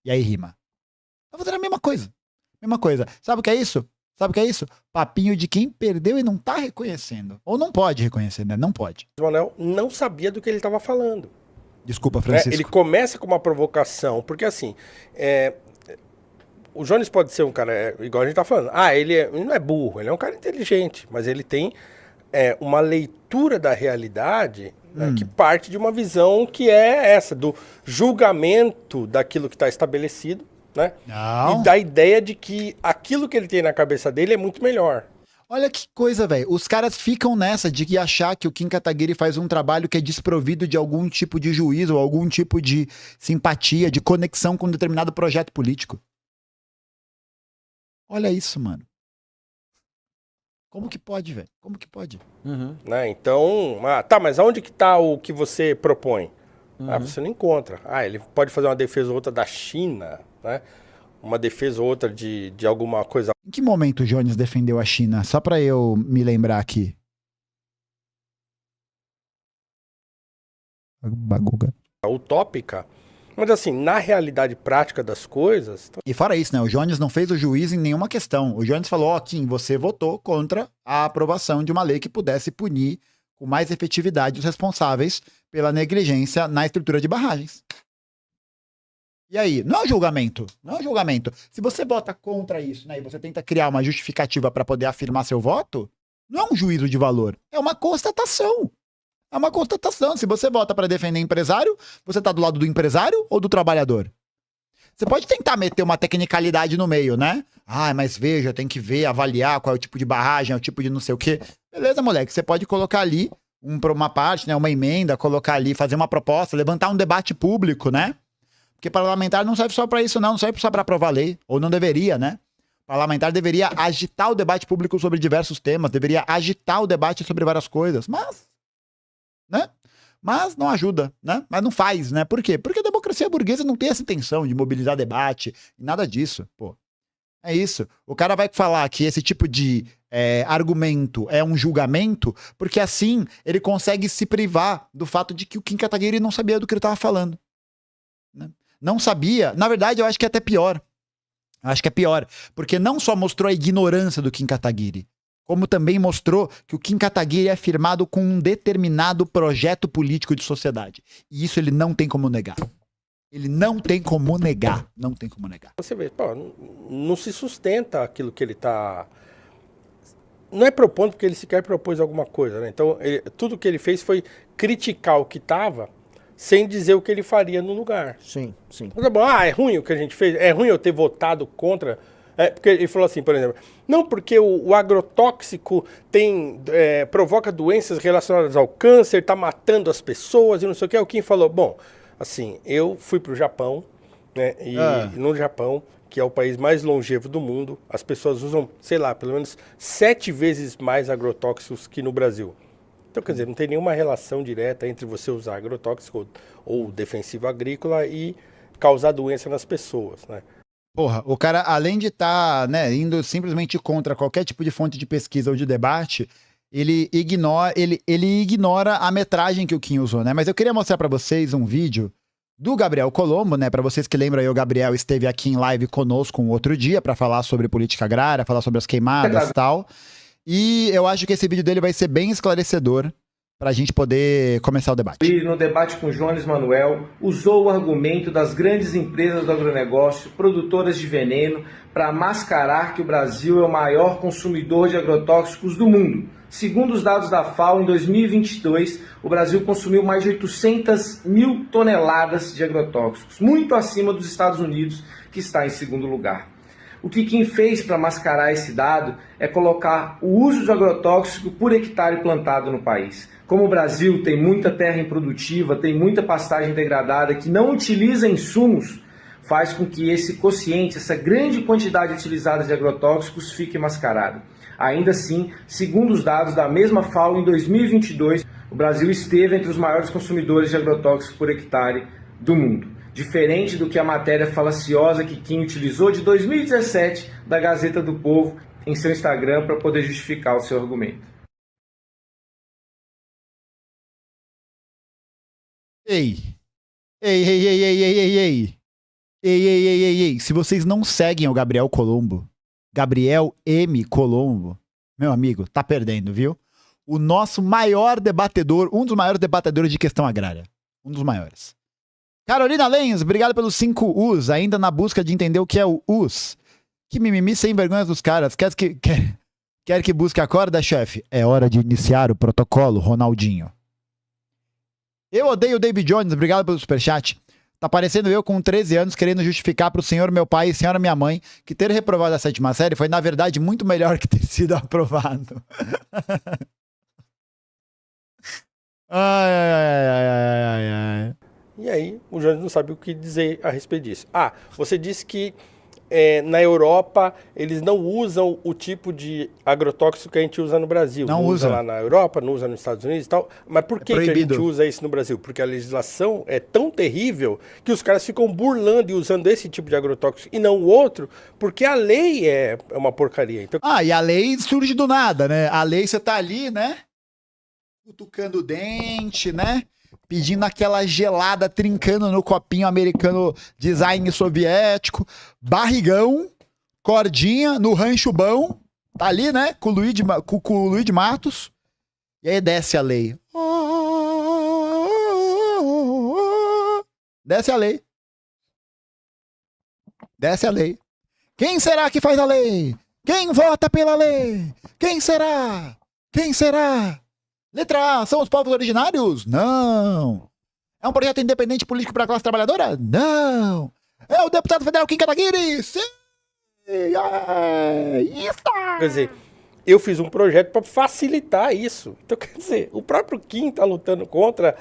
E aí rima. Estão fazendo a mesma coisa. Mesma coisa. Sabe o que é isso? Papinho de quem perdeu e não tá reconhecendo. Ou não pode reconhecer, né? Não pode. O Manuel não sabia do que ele estava falando. Desculpa, Francisco. Ele começa com uma provocação, porque assim, o Jones pode ser um cara, igual a gente tá falando, ele não é burro, ele é um cara inteligente, mas ele tem uma leitura da realidade que parte de uma visão que é essa, do julgamento daquilo que está estabelecido, né? Não. E da ideia de que aquilo que ele tem na cabeça dele é muito melhor. Olha que coisa, velho. Os caras ficam nessa de achar que o Kim Kataguiri faz um trabalho que é desprovido de algum tipo de juízo, ou algum tipo de simpatia, de conexão com um determinado projeto político. Olha isso, mano. Como que pode, velho? Como que pode? Né? Então, mas aonde que tá o que você propõe? Você não encontra. Ele pode fazer uma defesa ou outra da China, né? Uma defesa ou outra de alguma coisa. Em que momento o Jones defendeu a China? Só pra eu me lembrar aqui. Utópica, Mas assim, na realidade prática das coisas... E fora isso, né? O Jones não fez o juiz em nenhuma questão. O Jones falou, ó, Kim, você votou contra a aprovação de uma lei que pudesse punir com mais efetividade os responsáveis pela negligência na estrutura de barragens. E aí? Não é um julgamento. Não é um julgamento. Se você vota contra isso, né? E você tenta criar uma justificativa para poder afirmar seu voto, não é um juízo de valor. É uma constatação. É uma constatação. Se você vota para defender empresário, você tá do lado do empresário ou do trabalhador? Você pode tentar meter uma tecnicalidade no meio, né? Ah, mas veja, tem que ver, avaliar qual é o tipo de barragem, é o tipo de não sei o quê. Beleza, moleque, você pode colocar ali uma parte, né, uma emenda, colocar ali, fazer uma proposta, levantar um debate público, né? Porque parlamentar não serve só para isso, não serve só para aprovar lei, ou não deveria, né? O parlamentar deveria agitar o debate público sobre diversos temas, deveria agitar o debate sobre várias coisas, mas, né? Mas não ajuda, né? Mas não faz, né? Por quê? Porque a democracia burguesa não tem essa intenção de mobilizar debate, nada disso, pô. É isso. O cara vai falar que esse tipo de argumento é um julgamento, porque assim ele consegue se privar do fato de que o Kim Kataguiri não sabia do que ele estava falando. Né? Não sabia. Na verdade, eu acho que é até pior. Eu acho que é pior. Porque não só mostrou a ignorância do Kim Kataguiri, como também mostrou que o Kim Kataguiri é firmado com um determinado projeto político de sociedade. E isso ele não tem como negar. Ele não tem como negar. Não tem como negar. Você vê, pô, não se sustenta aquilo que ele está... Não é propondo porque ele sequer propôs alguma coisa, né? Então, tudo que ele fez foi criticar o que estava sem dizer o que ele faria no lugar. Sim, sim. É ruim o que a gente fez? É ruim eu ter votado contra... porque ele falou assim, por exemplo, não porque o agrotóxico provoca doenças relacionadas ao câncer, está matando as pessoas e não sei o que. O Kim falou, bom, assim, eu fui para o Japão, né, e no Japão, que é o país mais longevo do mundo, as pessoas usam, sei lá, pelo menos 7 vezes mais agrotóxicos que no Brasil. Então, quer dizer, não tem nenhuma relação direta entre você usar agrotóxico ou defensivo agrícola e causar doença nas pessoas, né? Porra, o cara, além de estar, né, indo simplesmente contra qualquer tipo de fonte de pesquisa ou de debate, ele ignora a metragem que o Kim usou, né? Mas eu queria mostrar pra vocês um vídeo do Gabriel Colombo, né? Pra vocês que lembram aí, o Gabriel esteve aqui em live conosco um outro dia pra falar sobre política agrária, falar sobre as queimadas e tal. E eu acho que esse vídeo dele vai ser bem esclarecedor para a gente poder começar o debate. No debate com Jones Manuel, usou o argumento das grandes empresas do agronegócio, produtoras de veneno, para mascarar que o Brasil é o maior consumidor de agrotóxicos do mundo. Segundo os dados da FAO, em 2022, o Brasil consumiu mais de 800 mil toneladas de agrotóxicos, muito acima dos Estados Unidos, que está em segundo lugar. O que Kim fez para mascarar esse dado é colocar o uso de agrotóxico por hectare plantado no país. Como o Brasil tem muita terra improdutiva, tem muita pastagem degradada que não utiliza insumos, faz com que esse quociente, essa grande quantidade utilizada de agrotóxicos fique mascarado. Ainda assim, segundo os dados da mesma FAO, em 2022, o Brasil esteve entre os maiores consumidores de agrotóxicos por hectare do mundo. Diferente do que a matéria falaciosa que Kim utilizou de 2017 da Gazeta do Povo em seu Instagram para poder justificar o seu argumento. Ei, se vocês não seguem o Gabriel Colombo, Gabriel M. Colombo, meu amigo, tá perdendo, viu? O nosso maior debatedor, um dos maiores debatedores de questão agrária. Um dos maiores. Carolina Lenz, obrigado pelos 5 U's, ainda na busca de entender o que é o U's. Que mimimi sem vergonha dos caras. Quer que busque a corda, chefe? É hora de iniciar o protocolo, Ronaldinho. Eu odeio o David Jones, obrigado pelo superchat. Tá parecendo eu com 13 anos querendo justificar pro senhor meu pai e senhora minha mãe que ter reprovado a 7ª série foi, na verdade, muito melhor que ter sido aprovado. Ai. E aí, o Jones não sabe o que dizer a respeito disso. Você disse que na Europa eles não usam o tipo de agrotóxico que a gente usa no Brasil. Não usa lá na Europa, não usa nos Estados Unidos e tal. Mas por que a gente usa isso no Brasil? Porque a legislação é tão terrível que os caras ficam burlando e usando esse tipo de agrotóxico e não o outro, porque a lei é uma porcaria. Então... e a lei surge do nada, né? A lei, você tá ali, né? Cutucando o dente, né? pedindo aquela gelada, trincando no copinho americano, design soviético, barrigão, cordinha no rancho bom, tá ali, né, com o Luiz de Matos, e aí desce a lei. Desce a lei. Desce a lei. Quem será que faz a lei? Quem vota pela lei? Quem será? Quem será? Letra A, são os povos originários? Não. É um projeto independente político para a classe trabalhadora? Não. É o deputado federal Kim Kataguiri? Sim. Isso. Quer dizer, eu fiz um projeto para facilitar isso. Então, quer dizer, o próprio Kim está lutando contra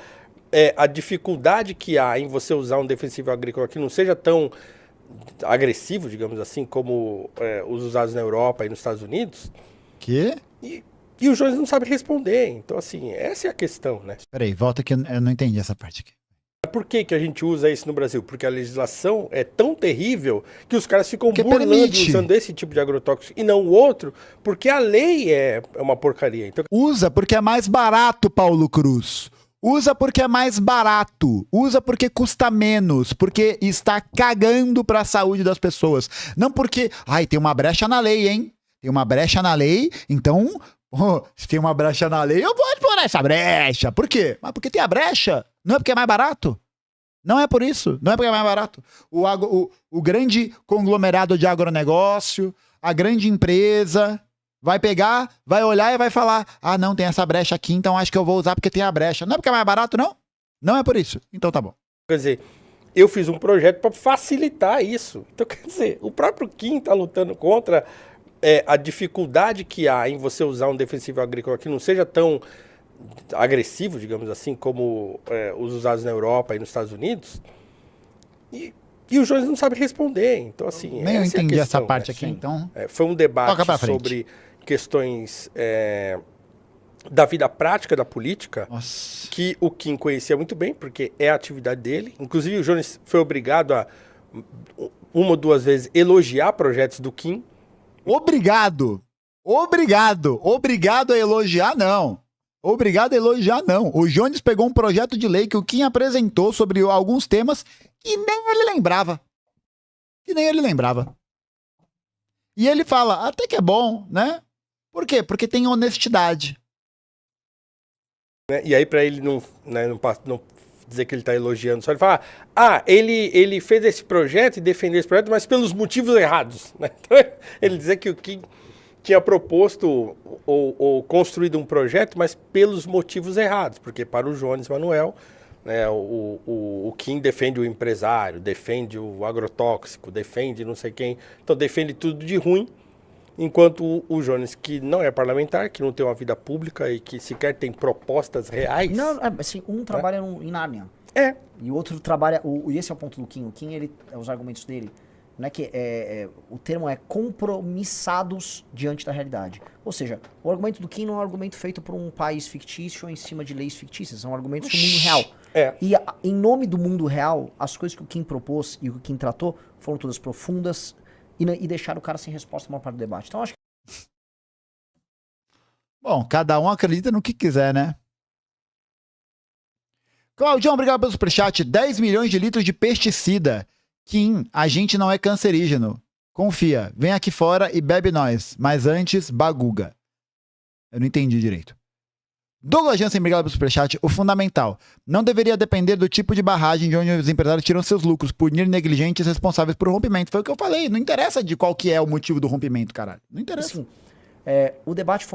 a dificuldade que há em você usar um defensivo agrícola que não seja tão agressivo, digamos assim, como os usados na Europa e nos Estados Unidos. Que? E o Jones não sabe responder. Então, assim, essa é a questão, né? Peraí, volta que eu não entendi essa parte aqui. Por que a gente usa isso no Brasil? Porque a legislação é tão terrível que os caras ficam burlando usando esse tipo de agrotóxico e não o outro, porque a lei é uma porcaria. Então... Usa porque é mais barato, Paulo Cruz. Usa porque é mais barato. Usa porque custa menos. Porque está cagando para a saúde das pessoas. Não porque... Ai, tem uma brecha na lei, hein? Tem uma brecha na lei, então... se tem uma brecha na lei, eu vou explorar essa brecha. Por quê? Mas porque tem a brecha. Não é porque é mais barato. Não é por isso. Não é porque é mais barato. O grande conglomerado de agronegócio, a grande empresa, vai pegar, vai olhar e vai falar: ah, não, tem essa brecha aqui, então acho que eu vou usar porque tem a brecha. Não é porque é mais barato, não? Não é por isso. Então tá bom. Quer dizer, eu fiz um projeto para facilitar isso. Então, quer dizer, o próprio Kim está lutando contra a dificuldade que há em você usar um defensivo agrícola que não seja tão agressivo, digamos assim, como os usados na Europa e nos Estados Unidos. E o Jones não sabe responder. Então, assim, nem eu entendi questão, essa parte aqui, então. Foi um debate sobre questões da vida prática da política. Nossa. Que o Kim conhecia muito bem, porque é a atividade dele. Inclusive, o Jones foi obrigado a, uma ou duas vezes, elogiar projetos do Kim. Obrigado a elogiar, não. Obrigado a elogiar, não. O Jones pegou um projeto de lei que o Kim apresentou sobre alguns temas que nem ele lembrava. E ele fala, até que é bom, né? Por quê? Porque tem honestidade. E aí, para ele não dizer que ele está elogiando, só ele fala, ele fez esse projeto e defendeu esse projeto, mas pelos motivos errados. Né? Então, ele dizer que o Kim tinha proposto ou construído um projeto, mas pelos motivos errados, porque para o Jones Manuel, né, o Kim defende o empresário, defende o agrotóxico, defende não sei quem, então defende tudo de ruim, enquanto o Jones, que não é parlamentar, que não tem uma vida pública e que sequer tem propostas reais... Não, assim, um trabalha em Nárnia. E o outro trabalha... E esse é o ponto do Kim. O Kim, os argumentos dele, não é que o termo é compromissados diante da realidade. Ou seja, o argumento do Kim não é um argumento feito por um país fictício em cima de leis fictícias, são argumentos do mundo real. E em nome do mundo real, as coisas que o Kim propôs e o que o Kim tratou foram todas profundas e deixaram o cara sem resposta na maior parte do debate. Então acho que... Bom, cada um acredita no que quiser, né? Claudião, obrigado pelo superchat. 10 milhões de litros de pesticida. Kim, a gente não é cancerígeno. Confia, vem aqui fora e bebe nós. Mas antes, baguga. Eu não entendi direito. Douglas Jansen, obrigado pelo superchat. O fundamental. Não deveria depender do tipo de barragem de onde os empresários tiram seus lucros, punir negligentes responsáveis por rompimento. Foi o que eu falei. Não interessa de qual que é o motivo do rompimento, caralho. Não interessa. Assim, o debate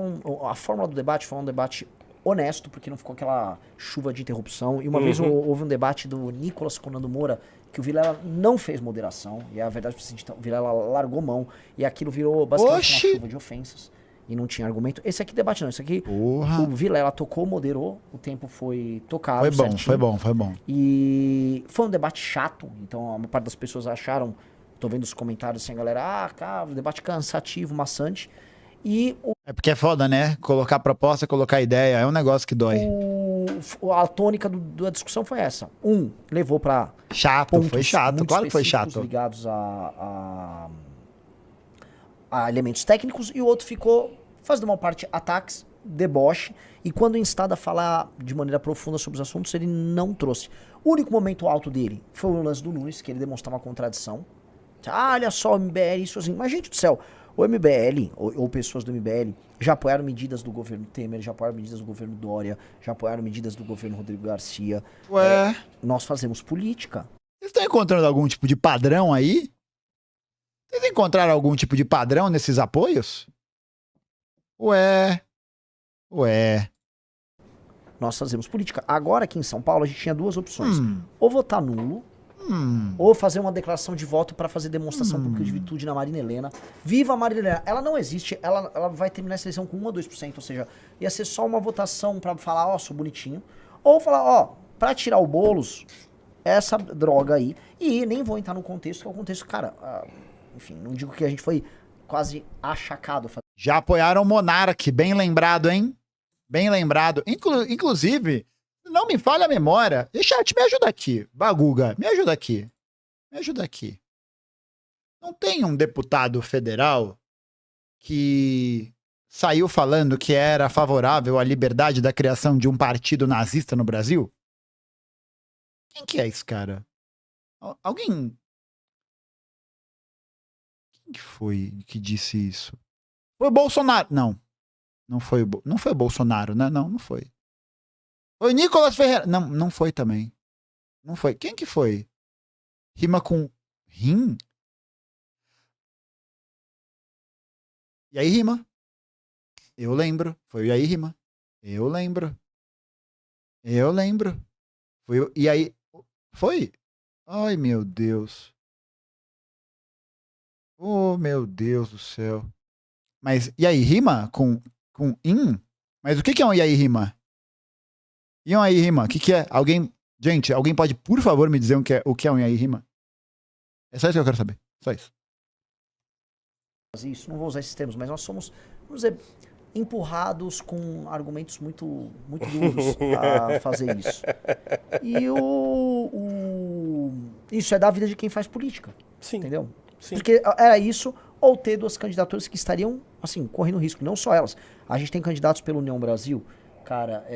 a fórmula do debate foi um debate honesto, porque não ficou aquela chuva de interrupção. E uma vez houve um debate do Nicolas Conando Moura, que o Vilela não fez moderação. E a verdade é que o Vilela largou mão. E aquilo virou basicamente uma chuva de ofensas. E não tinha argumento. Esse aqui debate não. Esse aqui, o Vilela tocou, moderou. O tempo foi tocado. Foi bom. E foi um debate chato. Então, uma parte das pessoas acharam... Tô vendo os comentários assim, a galera... debate cansativo, maçante. É porque é foda, né? Colocar proposta, colocar ideia. É um negócio que dói. A tônica da discussão foi essa. Levou pra... Foi chato. Claro que foi chato. Ligados a elementos técnicos, e o outro ficou fazendo uma parte ataques deboche, e quando instado a falar de maneira profunda sobre os assuntos, ele não trouxe. O único momento alto dele foi o lance do Nunes, que ele demonstrava uma contradição. Olha só, o MBL, isso assim. Mas, gente do céu, o MBL, ou pessoas do MBL, já apoiaram medidas do governo Temer, já apoiaram medidas do governo Dória, já apoiaram medidas do governo Rodrigo Garcia. Ué. Nós fazemos política. Vocês estão encontrando algum tipo de padrão aí? Vocês encontraram algum tipo de padrão nesses apoios? Ué. Nós fazemos política. Agora aqui em São Paulo a gente tinha duas opções. Ou votar nulo, ou fazer uma declaração de voto para fazer demonstração pública de virtude na Marina Helena. Viva a Marina Helena! Ela não existe, ela vai terminar essa eleição com 1 ou 2%, ou seja, ia ser só uma votação para falar, ó, sou bonitinho. Ou falar, ó, pra tirar o Boulos, essa droga aí. E nem vou entrar no contexto, que é o contexto, cara, enfim, não digo que a gente foi quase achacado. Já apoiaram o Monark, bem lembrado, hein? Bem lembrado. Inclusive, não me falha a memória. Chat, me ajuda aqui. Baguga, me ajuda aqui. Me ajuda aqui. Não tem um deputado federal que saiu falando que era favorável à liberdade da criação de um partido nazista no Brasil? Quem que é esse cara? Alguém... Quem que foi que disse isso? Foi o Bolsonaro. Não foi o Bolsonaro, né? Não foi. Foi o Nicolas Ferreira. Não foi também. Não foi. Quem que foi? Rima com rim? E aí rima? Eu lembro. Foi e aí rima? Eu lembro. Foi e aí... Foi? Ai, meu Deus. Oh, meu Deus do céu. Mas e aí rima com in? Mas o que é um e aí rima? E um aí rima? O que é? Gente, alguém pode, por favor, me dizer o que é um e aí rima? É só isso que eu quero saber. Só isso. Isso, não vou usar esses termos, mas nós somos, vamos dizer, empurrados com argumentos muito, muito duros a fazer isso. E isso é da vida de quem faz política. Sim. Entendeu? Sim. Porque era isso, ou ter duas candidaturas que estariam, assim, correndo risco. Não só elas. A gente tem candidatos pela União Brasil, cara,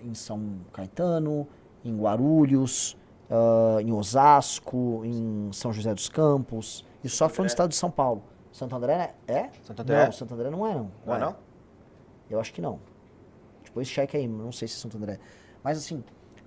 em São Caetano, em Guarulhos, em Osasco, em São José dos Campos. Isso só foi no estado de São Paulo. Santo André é? Santo André? Não, Santo André não é, não. Não é, não? Eu acho que não. Depois cheque aí, não sei se é Santo André. Mas assim,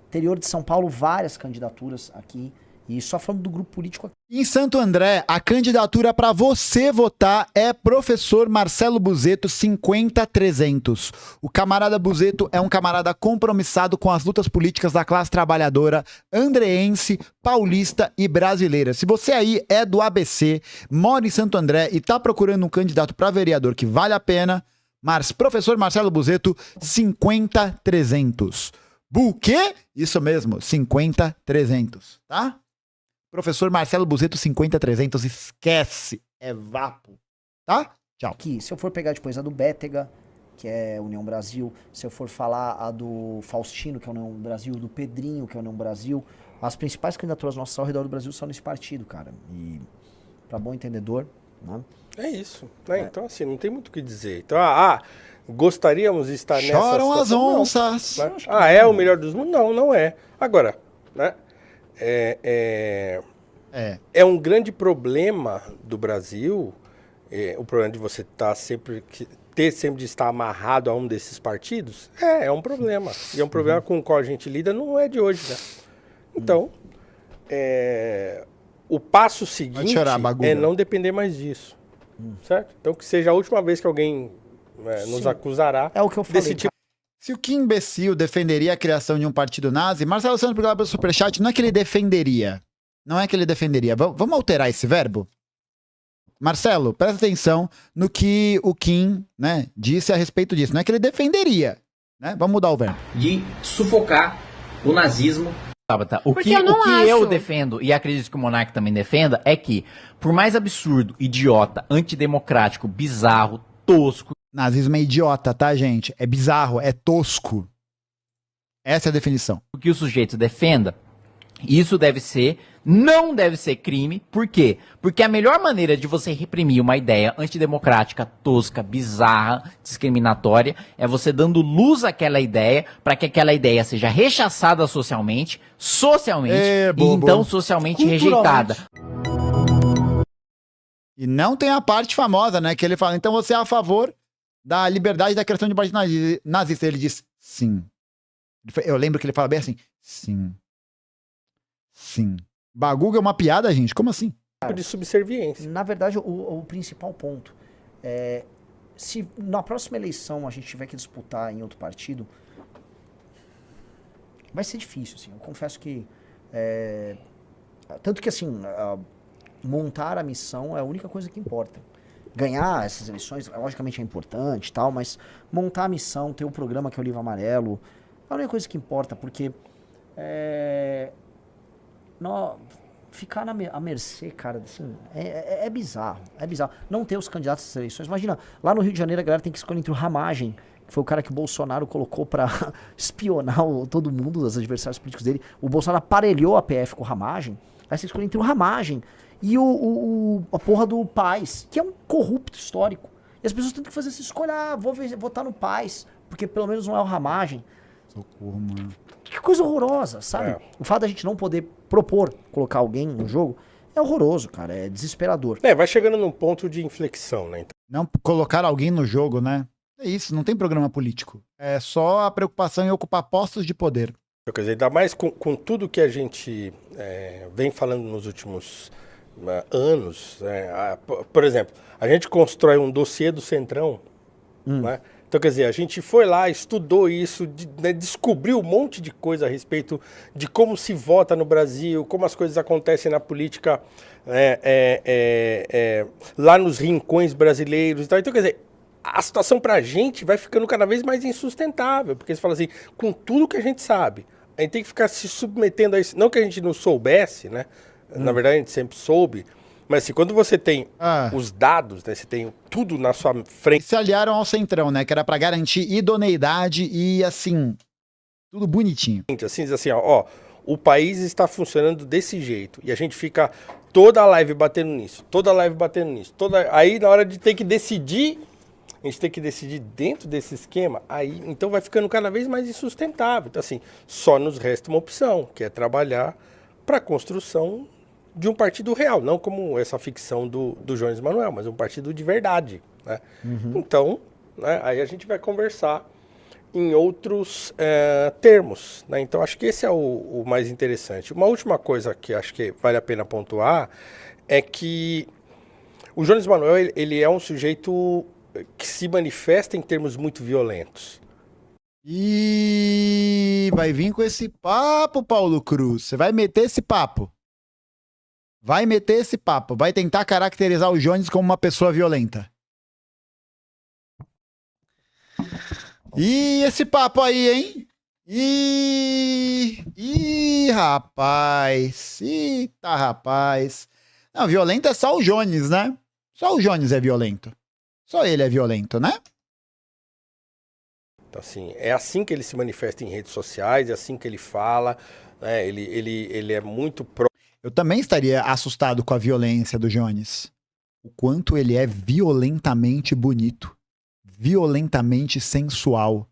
interior de São Paulo, várias candidaturas aqui. E só falando do grupo político aqui. Em Santo André, a candidatura para você votar é professor Marcelo Buzetto 50300. O camarada Buzetto é um camarada compromissado com as lutas políticas da classe trabalhadora andreense, paulista e brasileira. Se você aí é do ABC, mora em Santo André e tá procurando um candidato para vereador que vale a pena, professor Marcelo Buzetto 50300. O quê? Isso mesmo, 50300, tá? Professor Marcelo Buzetto 50300, esquece, é vapo, tá? Tchau. Aqui, se eu for pegar depois a do Bétega, que é União Brasil, se eu for falar a do Faustino, que é União Brasil, do Pedrinho, que é União Brasil, as principais candidaturas nossas ao redor do Brasil são nesse partido, cara. E, pra bom entendedor, né? É isso, né? Então, assim, não tem muito o que dizer. Então, gostaríamos de estar nessa Choram as situação? onças. Não, né? É o melhor dos mundos? Não é. Agora, né? É um grande problema do Brasil, o problema de você sempre de estar amarrado a um desses partidos, é um problema. E é um problema com o qual a gente lida, não é de hoje, né? Então, o passo seguinte é não depender mais disso, certo? Então, que seja a última vez que alguém nos acusará é o que eu falei, desse tipo. Se o que imbecil defenderia a criação de um partido nazi, Marcelo Santos, obrigado pelo superchat, não é que ele defenderia. Não é que ele defenderia. Vamos alterar esse verbo? Marcelo, presta atenção no que o Kim, né, disse a respeito disso. Não é que ele defenderia, né? Vamos mudar o verbo. De sufocar o nazismo. O que eu defendo, e acredito que o Monark também defenda, é que, por mais absurdo, idiota, antidemocrático, bizarro, tosco... Nazismo é idiota, tá, gente? É bizarro, é tosco. Essa é a definição. O que o sujeito defenda, isso deve ser Não deve ser crime. Por quê? Porque a melhor maneira de você reprimir uma ideia antidemocrática, tosca, bizarra, discriminatória, é você dando luz àquela ideia para que aquela ideia seja rechaçada socialmente, e então socialmente rejeitada. E não tem a parte famosa, né? Que ele fala, então você é a favor da liberdade da criação de partido nazista. Ele diz, sim. Eu lembro que ele fala bem assim, sim. Sim. Baguga é uma piada, gente? Como assim? De subserviência. Na verdade, o principal ponto é, se na próxima eleição a gente tiver que disputar em outro partido, vai ser difícil, assim. Eu confesso que tanto que, assim, montar a missão é a única coisa que importa. Ganhar essas eleições, logicamente é importante e tal, mas montar a missão, ter o programa que é o Livro Amarelo, é a única coisa que importa, porque ficar à mercê, cara, assim, é bizarro, é bizarro. Não ter os candidatos às eleições. Imagina, lá no Rio de Janeiro a galera tem que escolher entre o Ramagem, que foi o cara que o Bolsonaro colocou pra espionar todo mundo, os adversários políticos dele. O Bolsonaro aparelhou a PF com o Ramagem, aí você escolhe entre o Ramagem e a porra do Paz, que é um corrupto histórico. E as pessoas têm que fazer essa escolha, vou votar no Paz, porque pelo menos não é o Ramagem. Socorro, mano. Que coisa horrorosa, sabe? O fato da gente não poder propor colocar alguém no jogo é horroroso, cara. É desesperador. Vai chegando num ponto de inflexão, né? Então. Não colocar alguém no jogo, né? É isso, não tem programa político. É só a preocupação em ocupar postos de poder. Quer dizer, ainda mais com tudo que a gente vem falando nos últimos anos. Por exemplo, a gente constrói um dossiê do Centrão, né? Então, quer dizer, a gente foi lá, estudou isso, descobriu um monte de coisa a respeito de como se vota no Brasil, como as coisas acontecem na política lá nos rincões brasileiros e tal. Então, quer dizer, a situação pra gente vai ficando cada vez mais insustentável, porque você fala assim, com tudo que a gente sabe, a gente tem que ficar se submetendo a isso. Não que a gente não soubesse, né? Na verdade, a gente sempre soube. Mas assim, quando você tem os dados, né, você tem tudo na sua frente. Se aliaram ao Centrão, né? Que era pra garantir idoneidade e, assim, tudo bonitinho. Assim, diz assim, ó, o país está funcionando desse jeito. E a gente fica toda a live batendo nisso, Aí, na hora de ter que decidir, a gente tem que decidir dentro desse esquema, aí então vai ficando cada vez mais insustentável. Então, assim, só nos resta uma opção, que é trabalhar para a construção de um partido real, não como essa ficção do Jones Manuel, mas um partido de verdade, né? Então, né, aí a gente vai conversar em outros termos, né? Então, acho que esse é o mais interessante. Uma última coisa que acho que vale a pena pontuar é que o Jones Manuel, ele é um sujeito que se manifesta em termos muito violentos. E vai vir com esse papo, Paulo Cruz. Você vai meter esse papo. Vai tentar caracterizar o Jones como uma pessoa violenta. E esse papo aí, hein? Rapaz. Eita, rapaz. Não, violento é só o Jones, né? Só o Jones é violento. Só ele é violento, né? Então, assim, é assim que ele se manifesta em redes sociais, é assim que ele fala, né? Ele é muito Eu também estaria assustado com a violência do Jones. O quanto ele é violentamente bonito, violentamente sensual,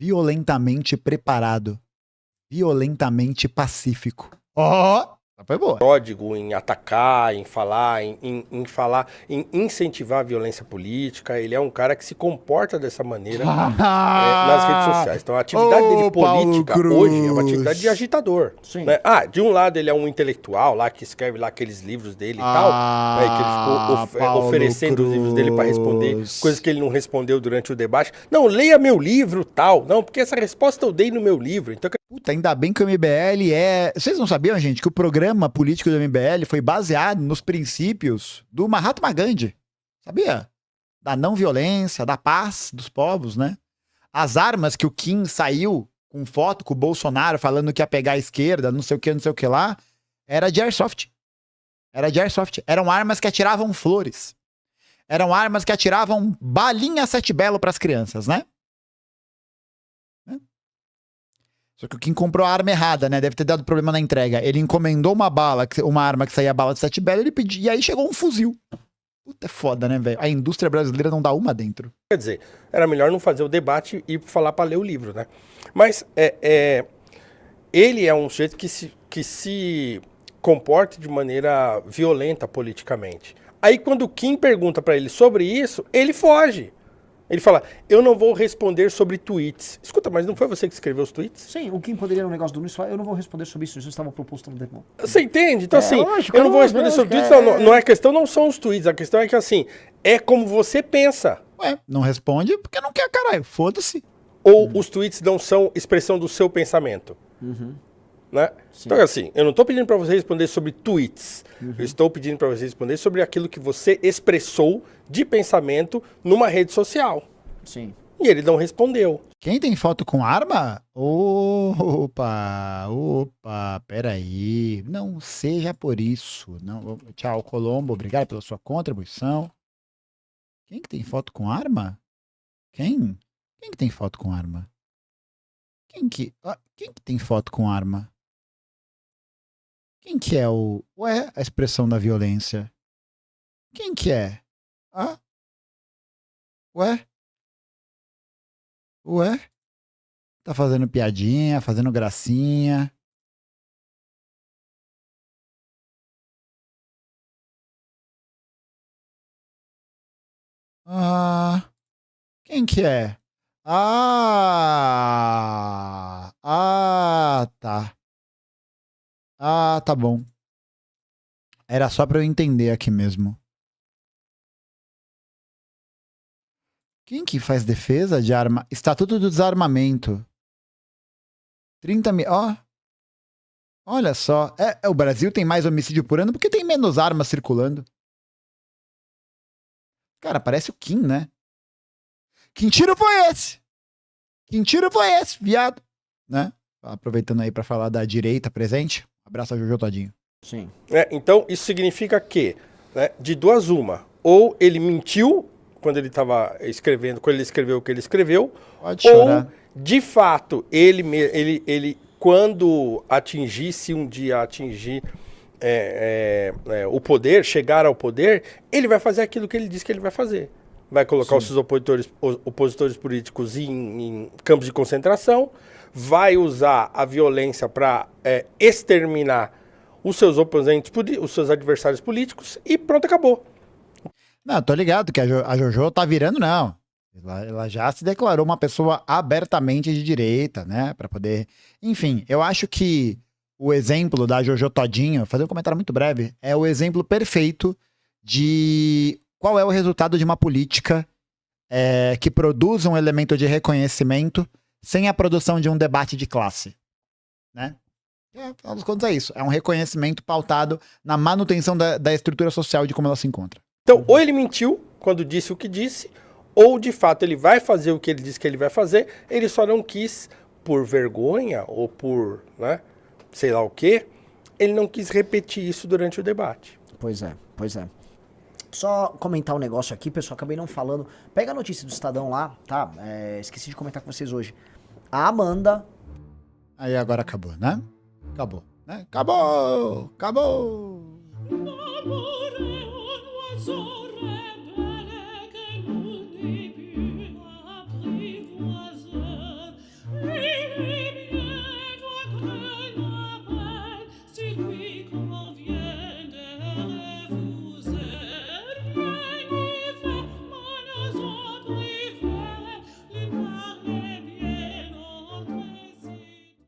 violentamente preparado, violentamente pacífico. Foi boa. Pródigo em atacar, em falar, em incentivar a violência política. Ele é um cara que se comporta dessa maneira nas redes sociais. Então a atividade dele política hoje é uma atividade de agitador. Né? De um lado ele é um intelectual lá que escreve lá aqueles livros dele e tal, né, que ele ficou oferecendo os livros dele para responder coisas que ele não respondeu durante o debate. Não, leia meu livro tal. Não, porque essa resposta eu dei no meu livro. Então puta, ainda bem que o MBL Vocês não sabiam, gente, que o programa político do MBL foi baseado nos princípios do Mahatma Gandhi. Sabia? Da não violência, da paz dos povos, né? As armas que o Kim saiu com foto com o Bolsonaro falando que ia pegar a esquerda, não sei o que lá, era de airsoft. Eram armas que atiravam flores. Eram armas que atiravam balinha sete belo pras crianças, né? Só que o Kim comprou a arma errada, né? Deve ter dado problema na entrega. Ele encomendou uma arma que saía bala de 7 bala, ele pediu, e aí chegou um fuzil. Puta, é foda, né, velho? A indústria brasileira não dá uma dentro. Quer dizer, era melhor não fazer o debate e falar para ler o livro, né? Mas ele é um sujeito que se comporta de maneira violenta politicamente. Aí quando o Kim pergunta para ele sobre isso, ele foge. Ele fala, eu não vou responder sobre tweets. Escuta, mas não foi você que escreveu os tweets? Sim, o Kim poderia no negócio do Nunes falar, eu não vou responder sobre isso estava proposto no demo. Você entende? Então assim, eu não vou responder sobre tweets, não é questão, não são os tweets, a questão é que assim, é como você pensa. Ué, não responde porque não quer, caralho, foda-se. Ou os tweets não são expressão do seu pensamento. Né? Então assim, eu não estou pedindo para você responder sobre tweets. Eu estou pedindo para você responder sobre aquilo que você expressou de pensamento numa rede social. Sim. E ele não respondeu. Quem tem foto com arma? Opa, peraí. Não seja por isso. Não, tchau, Colombo, obrigado pela sua contribuição. Quem que tem foto com arma? Quem? Quem que tem foto com arma? Quem que tem foto com arma? Quem que é a expressão da violência? Quem que é? Ah? Ué? Tá fazendo piadinha, fazendo gracinha. Ah, quem que é? Tá. Tá bom. Era só pra eu entender aqui mesmo. Quem que faz defesa de arma? Estatuto do Desarmamento. 30 mil. Olha só. O Brasil tem mais homicídio por ano porque tem menos armas circulando. Cara, parece o Kim, né? Que tiro foi esse? Que tiro foi esse, viado? Né? Aproveitando aí pra falar da direita presente. Abraço a Jojo Todinho. Sim. Então, isso significa que, né, de duas uma, ou ele mentiu quando ele estava escrevendo, quando ele escreveu o que ele escreveu, Pode chorar. ou, de fato, ele quando atingisse um dia, o poder, chegar ao poder, ele vai fazer aquilo que ele disse que ele vai fazer. Vai colocar os seus opositores políticos em campos de concentração, vai usar a violência para exterminar os seus oponentes, os seus adversários políticos e pronto, acabou. Não, tô ligado que a Jojo tá virando, não. Ela já se declarou uma pessoa abertamente de direita, né? Pra poder... Enfim, eu acho que o exemplo da Jojo Todinho, fazer um comentário muito breve, é o exemplo perfeito de qual é o resultado de uma política que produz um elemento de reconhecimento sem a produção de um debate de classe, né? Afinal dos contos é isso. É um reconhecimento pautado na manutenção da estrutura social de como ela se encontra. Então, ou ele mentiu quando disse o que disse, ou de fato ele vai fazer o que ele disse que ele vai fazer, ele só não quis, por vergonha ou por, né, sei lá o quê, ele não quis repetir isso durante o debate. Pois é. Só comentar um negócio aqui, pessoal, acabei não falando. Pega a notícia do Estadão lá, tá? Esqueci de comentar com vocês hoje. A Amanda... Aí agora acabou, né? Acabou, né? Acabou!